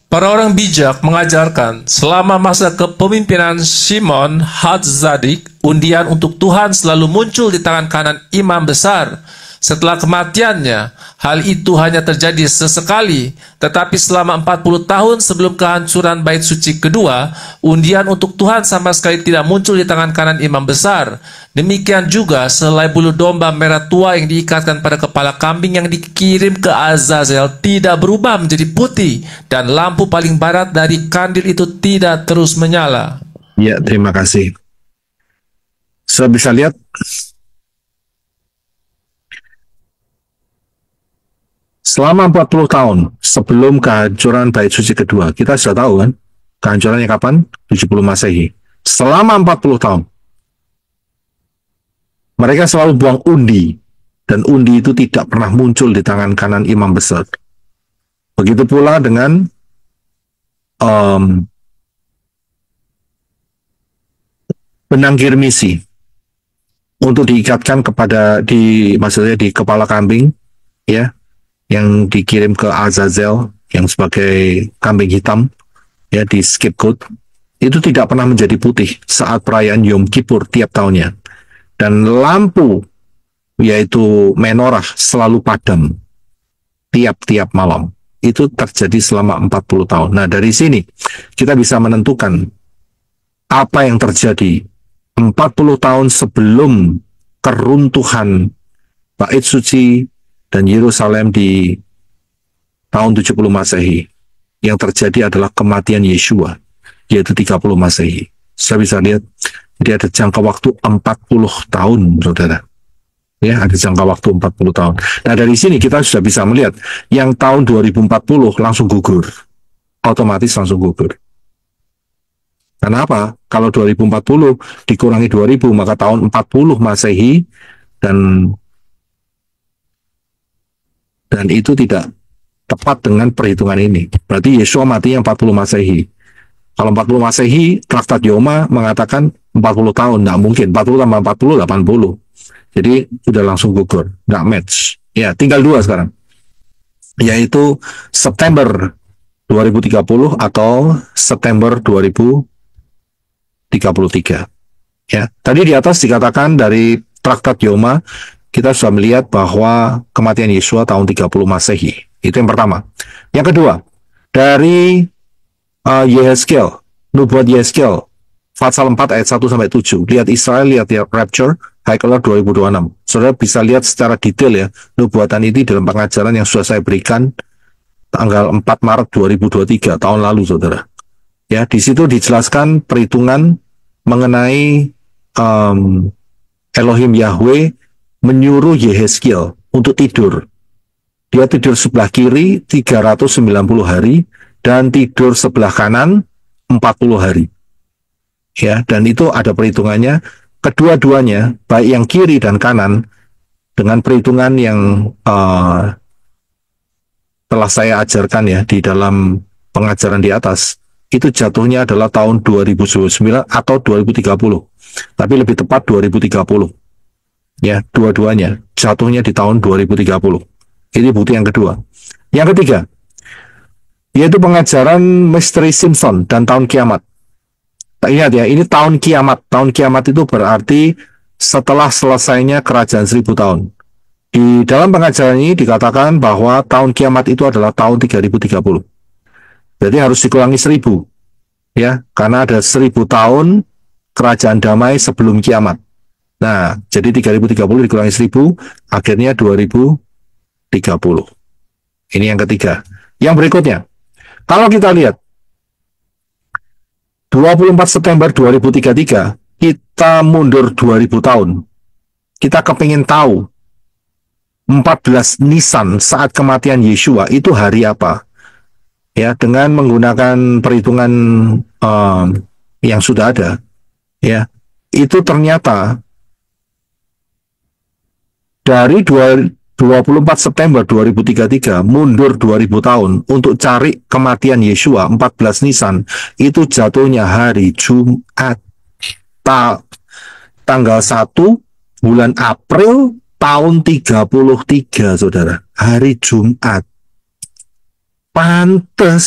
Para orang bijak mengajarkan selama masa kepemimpinan Shimon Hatzadik, undian untuk Tuhan selalu muncul di tangan kanan imam besar. Setelah kematiannya, hal itu hanya terjadi sesekali, tetapi selama 40 tahun sebelum kehancuran bait suci kedua, undian untuk Tuhan sama sekali tidak muncul di tangan kanan imam besar. Demikian juga selai bulu domba merah tua yang diikatkan pada kepala kambing yang dikirim ke Azazel tidak berubah menjadi putih, dan lampu paling barat dari kandil itu tidak terus menyala. Ya, terima kasih. Saya bisa lihat Selama 40 tahun sebelum kehancuran bait suci kedua, kita sudah tahu kan kehancurannya kapan? 70 Masehi. Selama 40 tahun mereka selalu buang undi, dan undi itu tidak pernah muncul di tangan kanan imam besar. Begitu pula dengan benang kirmisi untuk diikatkan maksudnya di kepala kambing, ya, yang dikirim ke Azazel yang sebagai kambing hitam, ya, di scapegoat, itu tidak pernah menjadi putih saat perayaan Yom Kippur tiap tahunnya. Dan lampu, yaitu menorah, selalu padam tiap-tiap malam. Itu terjadi selama 40 tahun. Nah, dari sini kita bisa menentukan apa yang terjadi 40 tahun sebelum keruntuhan Bait Suci dan Yerusalem di tahun 70 Masehi. Yang terjadi adalah kematian Yeshua, yaitu 30 Masehi. Saya bisa lihat, jadi ada jangka waktu 40 tahun, saudara. Ya, ada jangka waktu 40 tahun. Nah, dari sini kita sudah bisa melihat yang tahun 2040 langsung gugur. Otomatis langsung gugur. Karena apa? Kalau 2040 dikurangi 2000, maka tahun 40 Masehi dan itu tidak tepat dengan perhitungan ini. Berarti Yeshua mati yang 40 Masehi. Kalau 40 Masehi, Traktat Yoma mengatakan 40 tahun, nggak mungkin. 40 tambah 40, 80. Jadi sudah langsung gugur, nggak match. Ya, tinggal dua sekarang, yaitu September 2030 atau September 2033. Ya, tadi di atas dikatakan dari Traktat Yoma, kita sudah melihat bahwa kematian Yeshua tahun 30 Masehi. Itu yang pertama. Yang kedua, dari Yehezkiel, nubuat Yehezkiel, Pasal 4 ayat 1 sampai 7. Lihat Israel, lihat Rapture, High Color 2026. Saudara bisa lihat secara detail ya nubuatan ini dalam pengajaran yang sudah saya berikan tanggal 4 Maret 2023 tahun lalu, saudara. Ya, di situ dijelaskan perhitungan mengenai Elohim Yahweh menyuruh Yehezkiel untuk tidur. Dia tidur sebelah kiri 390 hari dan tidur sebelah kanan 40 hari. Ya, dan itu ada perhitungannya, kedua-duanya, baik yang kiri dan kanan, dengan perhitungan yang telah saya ajarkan ya di dalam pengajaran di atas, itu jatuhnya adalah tahun 2029 atau 2030. Tapi lebih tepat 2030. Ya, dua-duanya jatuhnya di tahun 2030. Ini bukti yang kedua. Yang ketiga, yaitu pengajaran misteri Simpson dan tahun kiamat. Ingat ya, ini tahun kiamat. Tahun kiamat itu berarti setelah selesainya kerajaan 1000 tahun. Di dalam pengajaran ini dikatakan bahwa tahun kiamat itu adalah tahun 3030. Jadi harus dikurangi 1000. Ya, karena ada 1000 tahun kerajaan damai sebelum kiamat. Nah, jadi 3030 dikurangi 1000, akhirnya 2030. Ini yang ketiga. Yang berikutnya, kalau kita lihat 24 September 2033, kita mundur 2000 tahun. Kita kepingin tahu 14 Nisan saat kematian Yeshua itu hari apa? Ya, dengan menggunakan perhitungan yang sudah ada, ya, itu ternyata dari 24 September 2033 mundur 2000 tahun untuk cari kematian Yeshua 14 Nisan, itu jatuhnya hari Jumat tanggal 1 bulan April tahun 33, saudara. Hari Jumat. Pantes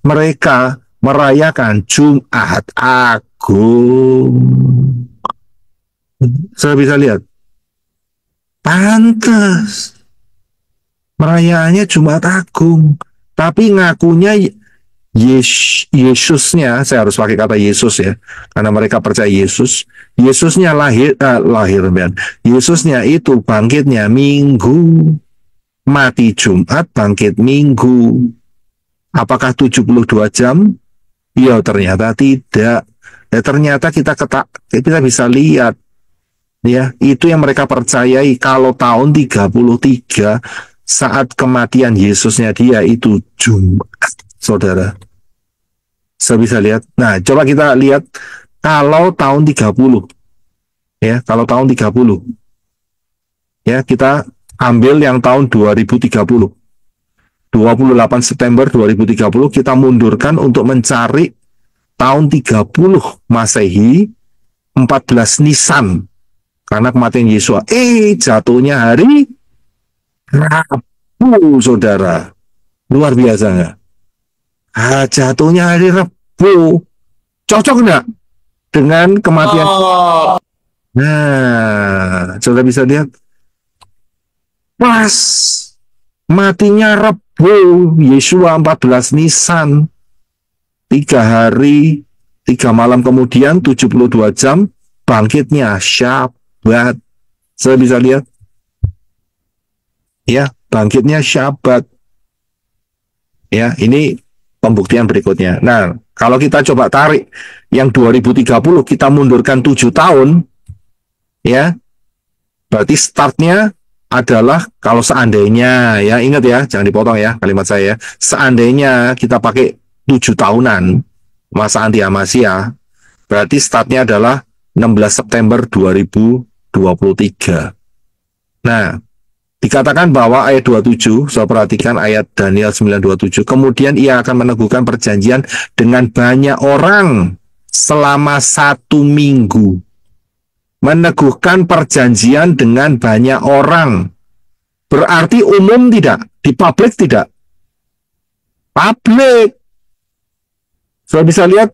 mereka merayakan Jumat Agung. Saya bisa lihat. Pantes merayaannya Jumat Agung, tapi ngakunya Yesusnya, saya harus pakai kata Yesus ya, karena mereka percaya Yesusnya Yesusnya itu bangkitnya Minggu, mati Jumat, bangkit Minggu. Apakah 72 jam? Ya, ternyata tidak. Ya, ternyata kita bisa lihat. Ya, itu yang mereka percayai. Kalau tahun 33 saat kematian Yesusnya dia itu Jumat, saudara. Saya bisa lihat. Nah, coba kita lihat kalau tahun 30. Ya, kalau tahun 30. Ya, kita ambil yang tahun 2030. 28 September 2030 kita mundurkan untuk mencari tahun 30 Masehi 14 Nisan. Karena kematian Yesus. Jatuhnya hari Rabu, saudara. Luar biasa nggak? Jatuhnya hari Rabu. Cocok nggak dengan kematian? Nah, saudara bisa lihat. Pas matinya Rabu, Yesua 14 Nisan. 3 hari, 3 malam kemudian, 72 jam, bangkitnya Syabat. Saya bisa lihat. Ya, bangkitnya Syabat. Ya, ini pembuktian berikutnya. Nah, kalau kita coba tarik yang 2030, kita mundurkan 7 tahun, ya, berarti startnya adalah kalau seandainya, ya ingat ya, jangan dipotong ya kalimat saya, seandainya kita pakai 7 tahunan masa anti Amasya, berarti startnya adalah 16 September 2023. Nah, dikatakan bahwa ayat 27, saya perhatikan ayat Daniel 9:27, kemudian ia akan meneguhkan perjanjian dengan banyak orang selama 1 minggu. Meneguhkan perjanjian dengan banyak orang. Berarti umum tidak? Di publik tidak? Publik. Saya bisa lihat,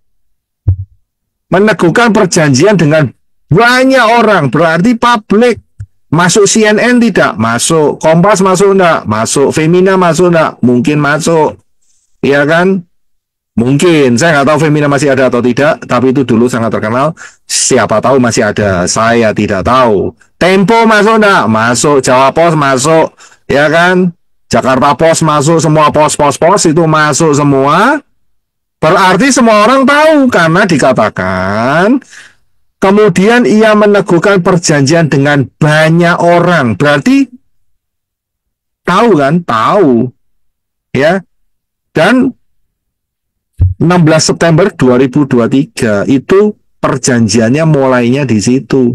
meneguhkan perjanjian dengan banyak orang, berarti publik. Masuk CNN tidak? Masuk. Kompas masuk enggak? Masuk. Femina masuk enggak? Mungkin masuk. Iya kan? Mungkin. Saya nggak tahu Femina masih ada atau tidak, tapi itu dulu sangat terkenal. Siapa tahu masih ada. Saya tidak tahu. Tempo masuk enggak? Masuk. Jawa Pos masuk. Ya kan? Jakarta Pos masuk. Semua pos-pos itu masuk semua. Berarti semua orang tahu. Karena dikatakan kemudian ia meneguhkan perjanjian dengan banyak orang. Berarti tahu kan? Tahu. Ya. Dan 16 September 2023 itu perjanjiannya mulainya di situ.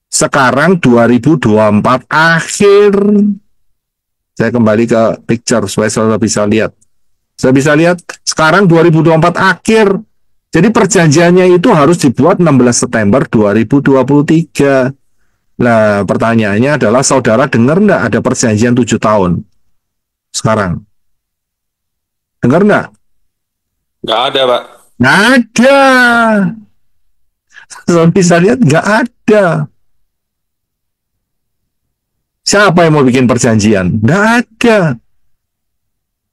Sekarang 2024 akhir. Saya kembali ke picture supaya saudara bisa lihat. Saya bisa lihat sekarang 2024 akhir. Jadi perjanjiannya itu harus dibuat 16 September 2023. Nah, pertanyaannya adalah saudara dengar enggak ada perjanjian 7 tahun? Sekarang. Dengar enggak? Nggak ada, Pak. Nggak ada. Saudara bisa lihat nggak ada. Siapa yang mau bikin perjanjian? Nggak ada.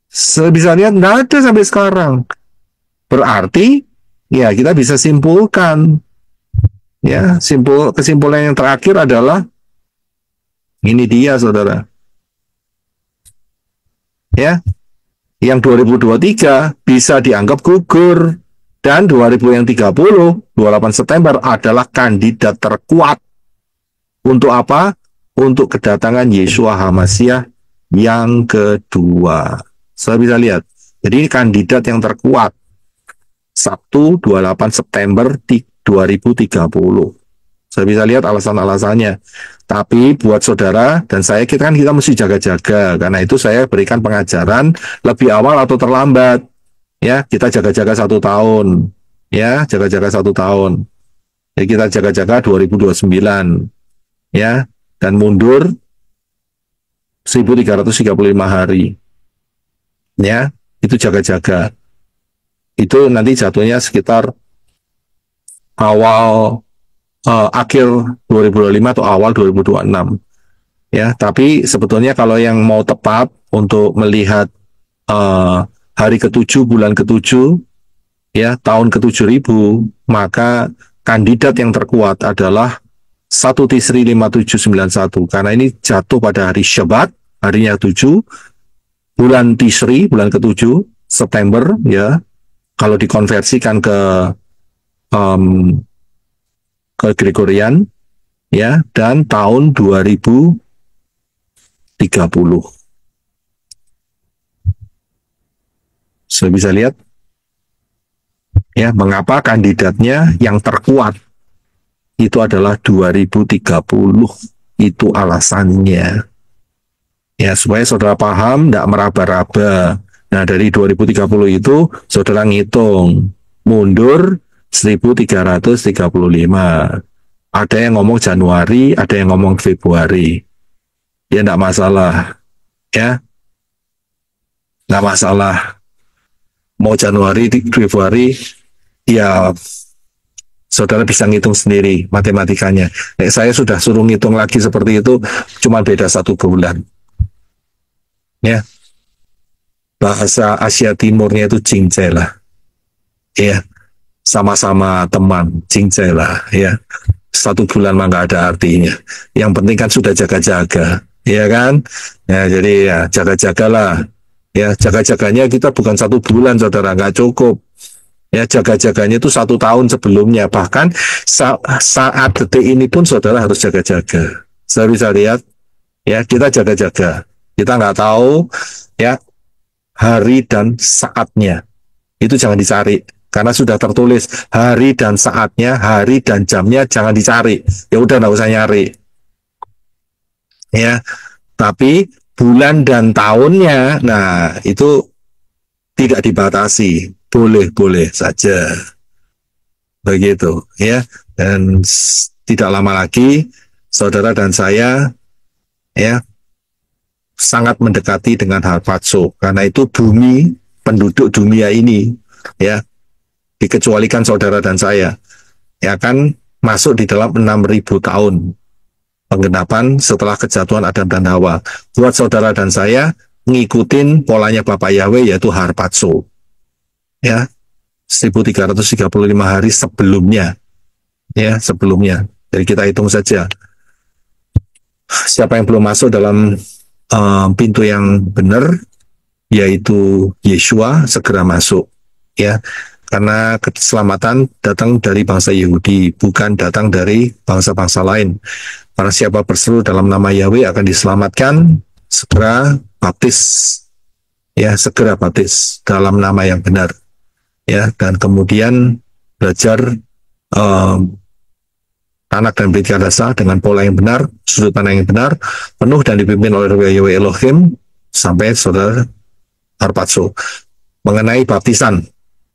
Saya bisa lihat nggak ada sampai sekarang. Berarti ya kita bisa simpulkan, ya kesimpulan yang terakhir adalah ini dia, saudara. Ya, yang 2023 bisa dianggap gugur dan 2030 28 September adalah kandidat terkuat untuk apa? Untuk kedatangan Yeshua HaMasyiah yang kedua. Saya bisa lihat. Jadi ini kandidat yang terkuat. Sabtu 28 September 2030. Saya bisa lihat alasan-alasannya. Tapi buat saudara dan saya, kita mesti jaga-jaga. Karena itu saya berikan pengajaran lebih awal atau terlambat. Ya, kita jaga-jaga 1 tahun. Ya, jaga-jaga 1 tahun. Ya, kita jaga-jaga 2029. Ya, dan mundur 1335 hari. Ya, itu jaga-jaga. Itu nanti jatuhnya sekitar awal akhir 2025 atau awal 2026. Ya, tapi sebetulnya kalau yang mau tepat untuk melihat hari ke-7 bulan ke-7 ya, tahun ke-7000, maka kandidat yang terkuat adalah 1 Tisri 5791 karena ini jatuh pada hari Syabat, harinya 7, bulan Tisri, bulan ke-7 September ya. Kalau dikonversikan ke Gregorian ya, dan tahun 2030 Sudah bisa lihat? Ya, mengapa kandidatnya yang terkuat itu adalah 2030? Itu alasannya. Ya, supaya saudara paham, tidak meraba-raba. Nah, dari 2030 itu, saudara ngitung. Mundur 1335. Ada yang ngomong Januari, ada yang ngomong Februari. Ya, tidak masalah. Ya, nggak masalah. Mau Januari, Februari, ya saudara bisa ngitung sendiri matematikanya. Saya sudah suruh ngitung lagi seperti itu, cuma beda 1 bulan. Ya, bahasa Asia Timurnya itu cincai lah. Ya, sama-sama teman, cincai lah. Ya, 1 bulan mah nggak ada artinya. Yang penting kan sudah jaga-jaga, ya kan? Ya, jadi ya jaga-jagalah. Ya, jaga-jaganya kita bukan 1 bulan, saudara, nggak cukup. Ya, jaga-jaganya itu 1 tahun sebelumnya. Bahkan saat detik ini pun saudara harus jaga-jaga. Saya bisa lihat, ya, kita jaga-jaga. Kita nggak tahu, ya, hari dan saatnya. Itu jangan dicari. Karena sudah tertulis hari dan saatnya, hari dan jamnya jangan dicari. Ya udah, nggak usah nyari. Ya, tapi bulan dan tahunnya, nah itu tidak dibatasi, boleh-boleh saja, begitu ya. Dan tidak lama lagi, saudara dan saya, ya, sangat mendekati dengan Harpazo, karena itu bumi, penduduk dunia ini, ya, dikecualikan saudara dan saya, ya kan, masuk di dalam 6.000 tahun penggenapan setelah kejatuhan Adam dan Hawa. Buat saudara dan saya ngikutin polanya Bapak Yahweh, yaitu Harpazo. Ya, 1335 hari sebelumnya. Ya, sebelumnya. Jadi kita hitung saja. Siapa yang belum masuk dalam pintu yang benar, yaitu Yeshua, segera masuk. Ya, karena keselamatan datang dari bangsa Yahudi, bukan datang dari bangsa-bangsa lain. Para siapa berseru dalam nama Yahweh akan diselamatkan, segera baptis, ya, segera baptis dalam nama yang benar, ya, dan kemudian belajar anak dan bait kadasa dengan pola yang benar, sudut pandang yang benar, penuh dan dipimpin oleh Yahweh Elohim sampai saudara Harpazo. Mengenai baptisan,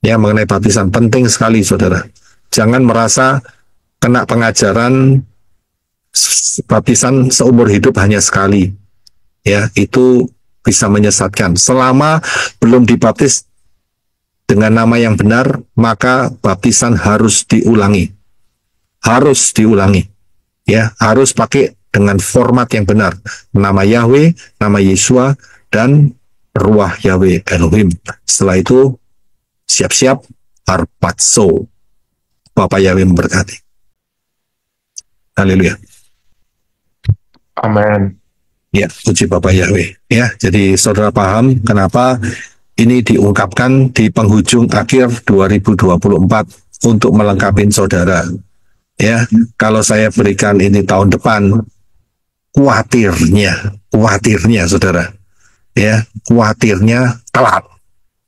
ya, mengenai baptisan penting sekali, saudara. Jangan merasa kena pengajaran baptisan seumur hidup hanya sekali, ya, itu bisa menyesatkan. Selama belum dibaptis dengan nama yang benar, maka baptisan harus diulangi, ya, harus pakai dengan format yang benar, nama Yahweh, nama Yeshua, dan Ruah Yahweh Elohim. Setelah itu siap-siap Harpazo. Bapak Yahweh memberkati. Haleluya. Amin. Ya, puji Bapak Yahweh. Ya, jadi saudara paham kenapa ini diungkapkan di penghujung akhir 2024 untuk melengkapi saudara. Ya, kalau saya berikan ini tahun depan, khawatirnya saudara. Ya, khawatirnya telat.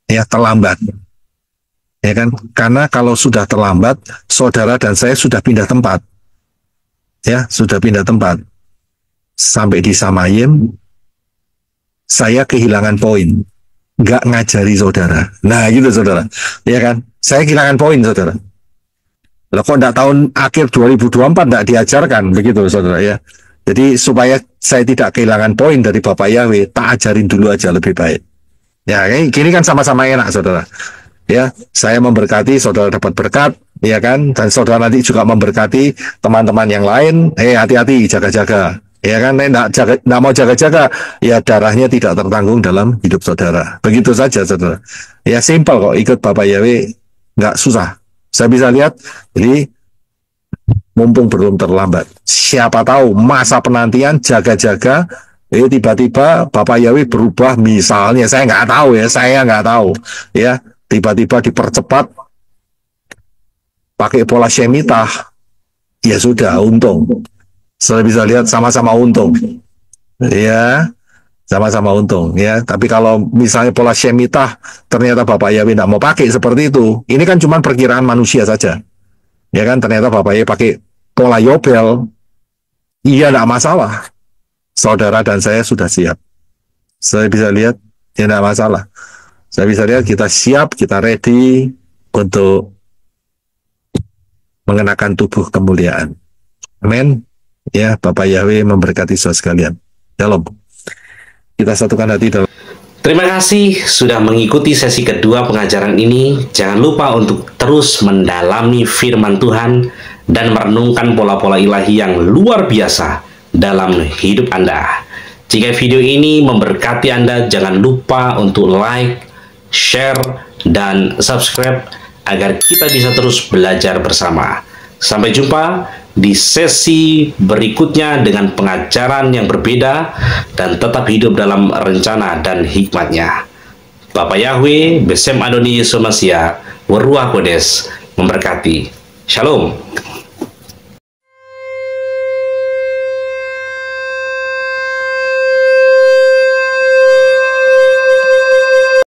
Ya, terlambat. Ya kan? Karena kalau sudah terlambat, saudara dan saya sudah pindah tempat. Ya, sudah pindah tempat. Sampai di Samayim, saya kehilangan poin, nggak ngajari saudara. Nah, gitu saudara, ya kan? Saya kehilangan poin, saudara. Loh, kok nggak tahun akhir 2024 nggak diajarkan, begitu saudara ya. Jadi supaya saya tidak kehilangan poin dari Bapak Yahweh, tak ajarin dulu aja lebih baik. Ya, gini kan sama-sama enak, saudara. Ya, saya memberkati, saudara dapat berkat, ya kan? Dan saudara nanti juga memberkati teman-teman yang lain. Hati-hati, jaga-jaga. Ya kan, nggak mau jaga-jaga, ya darahnya tidak tertanggung dalam hidup saudara. Begitu saja, saudara. Ya simpel kok, ikut Bapak Yahweh, nggak susah. Saya bisa lihat, jadi mumpung belum terlambat. Siapa tahu masa penantian jaga-jaga, tiba-tiba Bapak Yahweh berubah, misalnya saya nggak tahu, ya tiba-tiba dipercepat pakai pola Shemitah, ya sudah, untung. Saya bisa lihat sama-sama untung. Ya, sama-sama untung ya. Tapi kalau misalnya pola Shemitah ternyata Bapak Yahweh tidak mau pakai seperti itu, ini kan cuma perkiraan manusia saja. Ya kan, ternyata Bapak Yahweh pakai pola Yobel, iya tidak masalah. Saudara dan saya sudah siap. Saya bisa lihat, ya tidak masalah. Saya bisa lihat kita siap, kita ready untuk mengenakan tubuh kemuliaan. Amin. Ya, Bapak Yahweh memberkati saudara sekalian. Shalom. Kita satukan hati dalam. Terima kasih sudah mengikuti sesi kedua pengajaran ini. Jangan lupa untuk terus mendalami firman Tuhan dan merenungkan pola-pola ilahi yang luar biasa dalam hidup Anda. Jika video ini memberkati Anda, jangan lupa untuk like, share, dan subscribe agar kita bisa terus belajar bersama. Sampai jumpa di sesi berikutnya dengan pengajaran yang berbeda dan tetap hidup dalam rencana dan hikmatnya. Bapak Yahweh, Besem Adoni Yesus Masiah, Waruah Kodes, memberkati. Shalom.